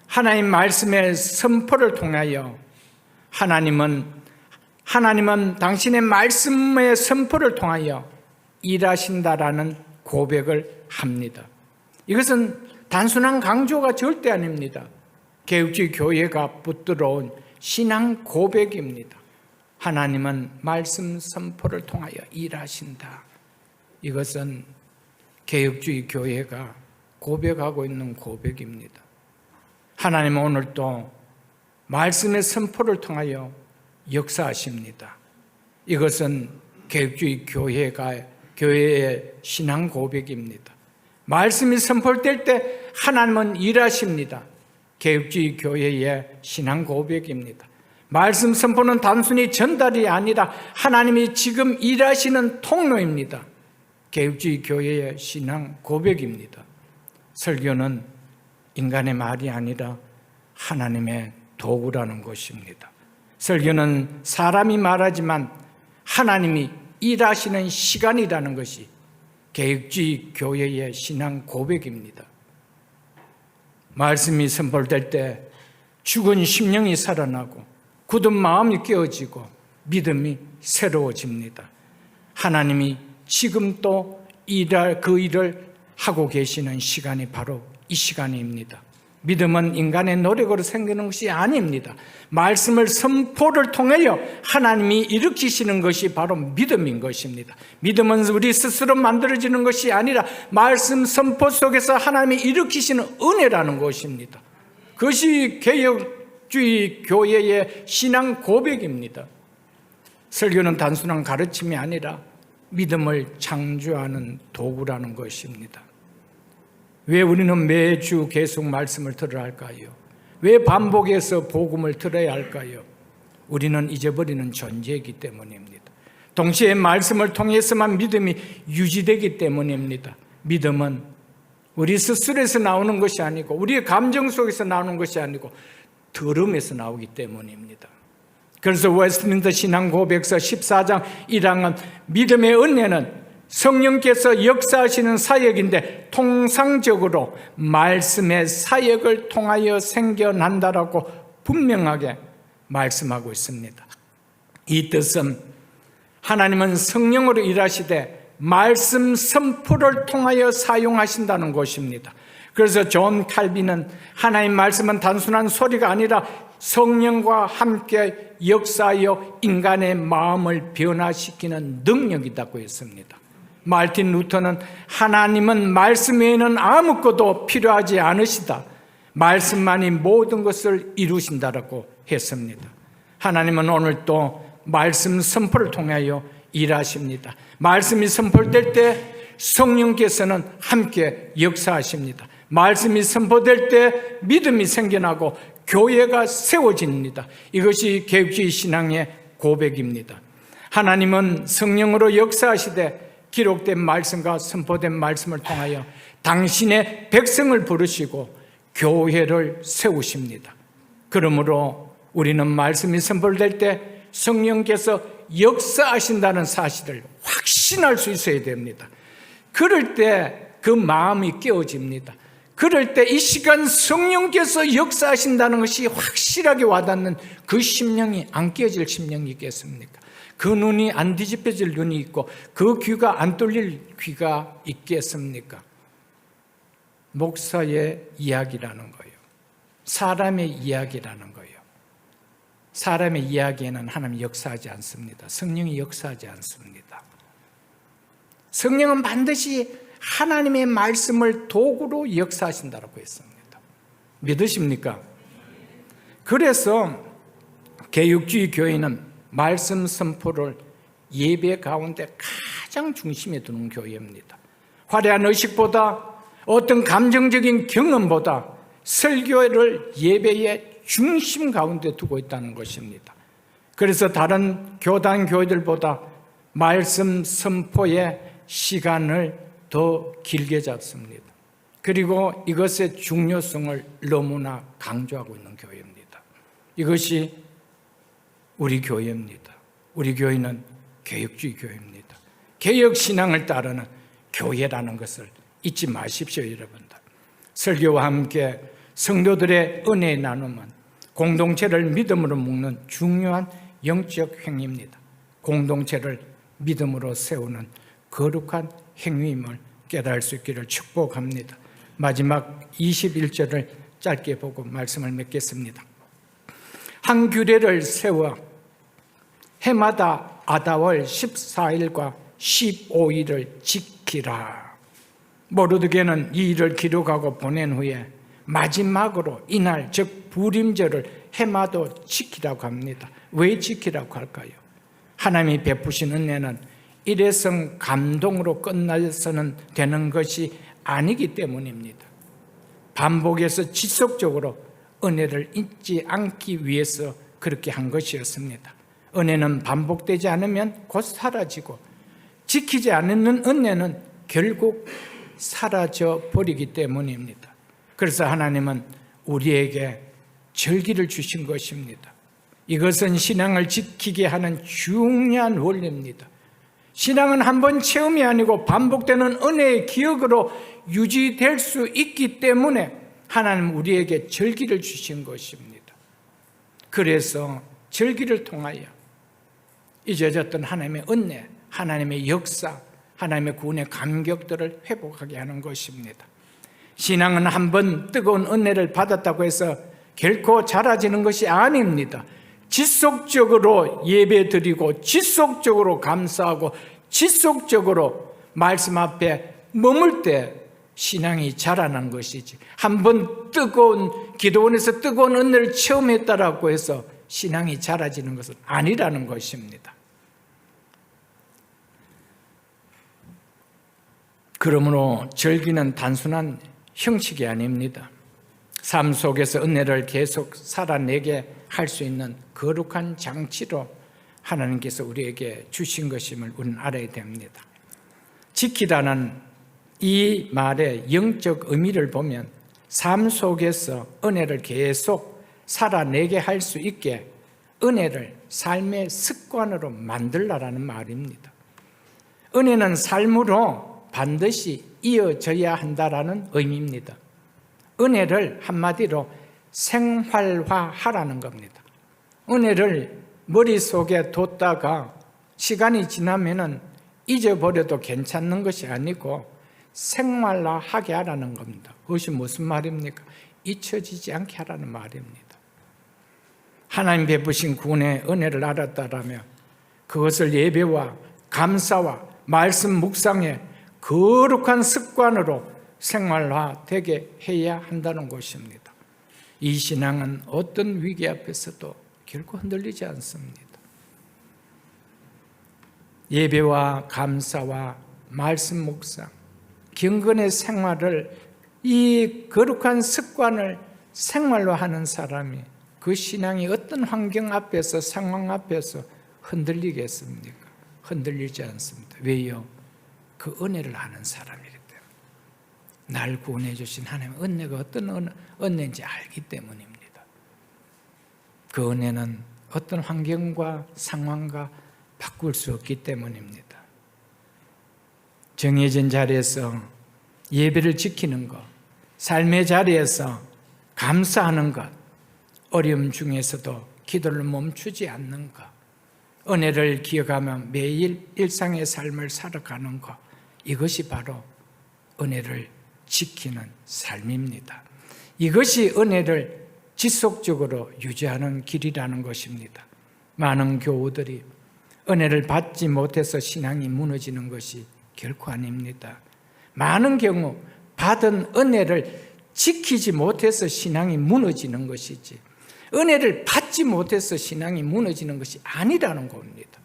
하나님 말씀의 선포를 통하여 하나님은 당신의 말씀의 선포를 통하여 일하신다라는 고백을 합니다. 이것은 단순한 강조가 절대 아닙니다. 계획주의 교회가 붙들어온 신앙 고백입니다. 하나님은 말씀 선포를 통하여 일하신다. 이것은 개혁주의 교회가 고백하고 있는 고백입니다. 하나님은 오늘도 말씀의 선포를 통하여 역사하십니다. 이것은 개혁주의 교회의 신앙 고백입니다. 말씀이 선포될 때 하나님은 일하십니다. 개혁주의 교회의 신앙 고백입니다. 말씀 선포는 단순히 전달이 아니라 하나님이 지금 일하시는 통로입니다. 개혁주의 교회의 신앙 고백입니다. 설교는 인간의 말이 아니라 하나님의 도구라는 것입니다. 설교는 사람이 말하지만 하나님이 일하시는 시간이라는 것이 개혁주의 교회의 신앙 고백입니다. 말씀이 선포될 때 죽은 심령이 살아나고 굳은 마음이 깨어지고 믿음이 새로워집니다. 하나님이 지금 또 그 일을 하고 계시는 시간이 바로 이 시간입니다. 믿음은 인간의 노력으로 생기는 것이 아닙니다. 말씀을 선포를 통하여 하나님이 일으키시는 것이 바로 믿음인 것입니다. 믿음은 우리 스스로 만들어지는 것이 아니라 말씀 선포 속에서 하나님이 일으키시는 은혜라는 것입니다. 그것이 개혁주의 교회의 신앙 고백입니다. 설교는 단순한 가르침이 아니라 믿음을 창조하는 도구라는 것입니다. 왜 우리는 매주 계속 말씀을 들어야 할까요? 왜 반복해서 복음을 들어야 할까요? 우리는 잊어버리는 존재이기 때문입니다. 동시에 말씀을 통해서만 믿음이 유지되기 때문입니다. 믿음은 우리 스스로에서 나오는 것이 아니고 우리의 감정 속에서 나오는 것이 아니고 들음에서 나오기 때문입니다. 그래서 웨스트민스터 신앙고백서 14장 1항은 믿음의 은혜는 성령께서 역사하시는 사역인데 통상적으로 말씀의 사역을 통하여 생겨난다라고 분명하게 말씀하고 있습니다. 이 뜻은 하나님은 성령으로 일하시되 말씀 선포를 통하여 사용하신다는 것입니다. 그래서 존 칼빈은 하나님 말씀은 단순한 소리가 아니라 성령과 함께 역사하여 인간의 마음을 변화시키는 능력이라고 했습니다. 마르틴 루터는 하나님은 말씀 외에는 아무것도 필요하지 않으시다. 말씀만이 모든 것을 이루신다라고 했습니다. 하나님은 오늘 또 말씀 선포를 통하여 일하십니다. 말씀이 선포될 때 성령께서는 함께 역사하십니다. 말씀이 선포될 때 믿음이 생겨나고 교회가 세워집니다. 이것이 개혁주의 신앙의 고백입니다. 하나님은 성령으로 역사하시되 기록된 말씀과 선포된 말씀을 통하여 당신의 백성을 부르시고 교회를 세우십니다. 그러므로 우리는 말씀이 선포될 때 성령께서 역사하신다는 사실을 확신할 수 있어야 됩니다. 그럴 때 그 마음이 깨어집니다. 그럴 때 이 시간 성령께서 역사하신다는 것이 확실하게 와닿는 그 심령이 안 깨어질 심령이 있겠습니까? 그 눈이 안 뒤집혀질 눈이 있고 그 귀가 안 뚫릴 귀가 있겠습니까? 목사의 이야기라는 거예요. 사람의 이야기라는 거예요. 사람의 이야기에는 하나님이 역사하지 않습니다. 성령이 역사하지 않습니다. 성령은 반드시 하나님의 말씀을 도구로 역사하신다고 했습니다. 믿으십니까? 그래서 개혁주의 교회는 말씀 선포를 예배 가운데 가장 중심에 두는 교회입니다. 화려한 의식보다 어떤 감정적인 경험보다 설교를 예배의 중심 가운데 두고 있다는 것입니다. 그래서 다른 교단 교회들보다 말씀 선포의 시간을 더 길게 잡습니다. 그리고 이것의 중요성을 너무나 강조하고 있는 교회입니다. 이것이 우리 교회입니다. 우리 교회는 개혁주의 교회입니다. 개혁신앙을 따르는 교회라는 것을 잊지 마십시오, 여러분들. 설교와 함께 성도들의 은혜의 나눔은 공동체를 믿음으로 묶는 중요한 영적 행위입니다. 공동체를 믿음으로 세우는 거룩한 행위임을 깨달을 수 있기를 축복합니다. 마지막 21절을 짧게 보고 말씀을 맺겠습니다. 한 규례를 세워 해마다 아다월 14일과 15일을 지키라. 모르드게는 이 일을 기록하고 보낸 후에 마지막으로 이날 즉 부림절을 해마다 지키라고 합니다. 왜 지키라고 할까요? 하나님이 베푸신 은혜는 일회성 감동으로 끝나서는 되는 것이 아니기 때문입니다. 반복해서 지속적으로 은혜를 잊지 않기 위해서 그렇게 한 것이었습니다. 은혜는 반복되지 않으면 곧 사라지고 지키지 않는 은혜는 결국 사라져 버리기 때문입니다. 그래서 하나님은 우리에게 절기를 주신 것입니다. 이것은 신앙을 지키게 하는 중요한 원리입니다. 신앙은 한 번 체험이 아니고 반복되는 은혜의 기억으로 유지될 수 있기 때문에 하나님은 우리에게 절기를 주신 것입니다. 그래서 절기를 통하여 잊어졌던 하나님의 은혜, 하나님의 역사, 하나님의 구원의 감격들을 회복하게 하는 것입니다. 신앙은 한번 뜨거운 은혜를 받았다고 해서 결코 사라지는 것이 아닙니다. 지속적으로 예배드리고 지속적으로 감사하고 지속적으로 말씀 앞에 머물 때 신앙이 자라난 것이지, 한번 뜨거운 기도원에서 뜨거운 은혜를 체험했다라고 해서 신앙이 자라지는 것은 아니라는 것입니다. 그러므로 절기는 단순한 형식이 아닙니다. 삶 속에서 은혜를 계속 살아내게 할 수 있는 거룩한 장치로 하나님께서 우리에게 주신 것임을 우리는 알아야 됩니다. 지키다는 이 말의 영적 의미를 보면 삶 속에서 은혜를 계속 살아내게 할 수 있게 은혜를 삶의 습관으로 만들라라는 말입니다. 은혜는 삶으로 반드시 이어져야 한다라는 의미입니다. 은혜를 한마디로 생활화하라는 겁니다. 은혜를 머릿속에 뒀다가 시간이 지나면은 잊어버려도 괜찮는 것이 아니고 생활화하게 하라는 겁니다. 그것이 무슨 말입니까? 잊혀지지 않게 하라는 말입니다. 하나님 베푸신 구원의 은혜를 알았다라면 그것을 예배와 감사와 말씀 묵상의 거룩한 습관으로 생활화되게 해야 한다는 것입니다. 이 신앙은 어떤 위기 앞에서도 결코 흔들리지 않습니다. 예배와 감사와 말씀 묵상, 경건의 생활을, 이 거룩한 습관을 생활화하는 사람이 그 신앙이 어떤 환경 앞에서, 상황 앞에서 흔들리겠습니까? 흔들리지 않습니다. 왜요? 그 은혜를 아는 사람이기 때문에, 날 구원해 주신 하나님의 은혜가 어떤 은혜인지 알기 때문입니다. 그 은혜는 어떤 환경과 상황과 바꿀 수 없기 때문입니다. 정해진 자리에서 예배를 지키는 것, 삶의 자리에서 감사하는 것, 어려움 중에서도 기도를 멈추지 않는 것, 은혜를 기억하며 매일 일상의 삶을 살아가는 것, 이것이 바로 은혜를 지키는 삶입니다. 이것이 은혜를 지속적으로 유지하는 길이라는 것입니다. 많은 교우들이 은혜를 받지 못해서 신앙이 무너지는 것이 결코 아닙니다. 많은 경우 받은 은혜를 지키지 못해서 신앙이 무너지는 것이지, 은혜를 받지 못해서 신앙이 무너지는 것이 아니라는 겁니다.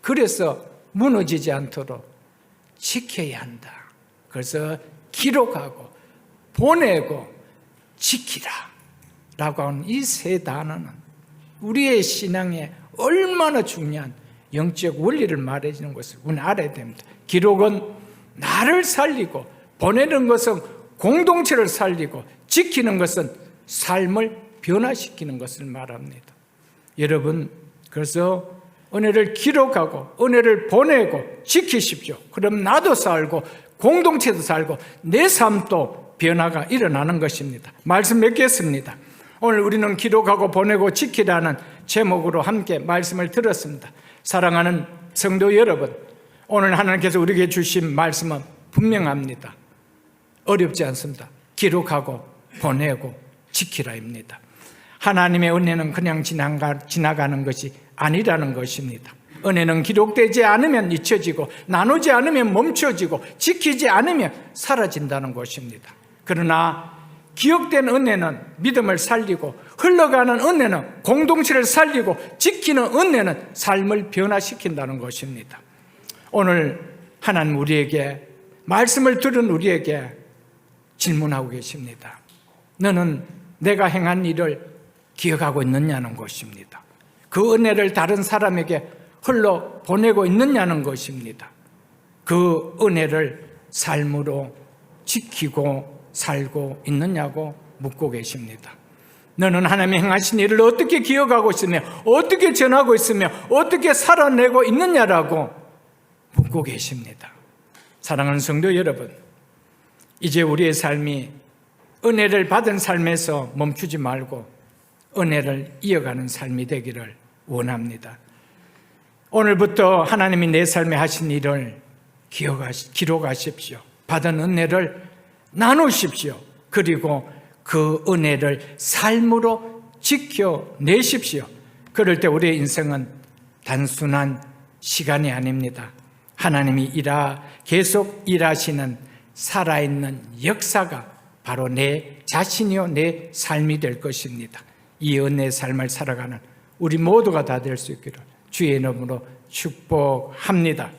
그래서 무너지지 않도록 지켜야 한다. 그래서 기록하고 보내고 지키라 라고 하는 이 세 단어는 우리의 신앙에 얼마나 중요한 영적 원리를 말해주는 것을 우리는 알아야 됩니다. 기록은 나를 살리고, 보내는 것은 공동체를 살리고, 지키는 것은 삶을 변화시키는 것을 말합니다. 여러분, 그래서 은혜를 기록하고 은혜를 보내고 지키십시오. 그럼 나도 살고 공동체도 살고 내 삶도 변화가 일어나는 것입니다. 말씀 맺겠습니다. 오늘 우리는 기록하고 보내고 지키라는 제목으로 함께 말씀을 들었습니다. 사랑하는 성도 여러분, 오늘 하나님께서 우리에게 주신 말씀은 분명합니다. 어렵지 않습니다. 기록하고 보내고 지키라입니다. 하나님의 은혜는 그냥 지나가는 것이 아니라는 것입니다. 은혜는 기록되지 않으면 잊혀지고, 나누지 않으면 멈춰지고, 지키지 않으면 사라진다는 것입니다. 그러나 기억된 은혜는 믿음을 살리고, 흘러가는 은혜는 공동체를 살리고, 지키는 은혜는 삶을 변화시킨다는 것입니다. 오늘 하나님 우리에게, 말씀을 들은 우리에게 질문하고 계십니다. 너는 내가 행한 일을 기억하고 있느냐는 것입니다. 그 은혜를 다른 사람에게 흘러 보내고 있느냐는 것입니다. 그 은혜를 삶으로 지키고 살고 있느냐고 묻고 계십니다. 너는 하나님의 행하신 일을 어떻게 기억하고 있으며 어떻게 전하고 있으며 어떻게 살아내고 있느냐라고 묻고 계십니다. 사랑하는 성도 여러분, 이제 우리의 삶이 은혜를 받은 삶에서 멈추지 말고 은혜를 이어가는 삶이 되기를 원합니다. 오늘부터 하나님이 내 삶에 하신 일을 기록하십시오. 받은 은혜를 나누십시오. 그리고 그 은혜를 삶으로 지켜내십시오. 그럴 때 우리의 인생은 단순한 시간이 아닙니다. 하나님이 계속 일하시는 살아있는 역사가 바로 내 자신이요 내 삶이 될 것입니다. 이 은혜의 삶을 살아가는 우리 모두가 다 될 수 있기를 주의 이름으로 축복합니다.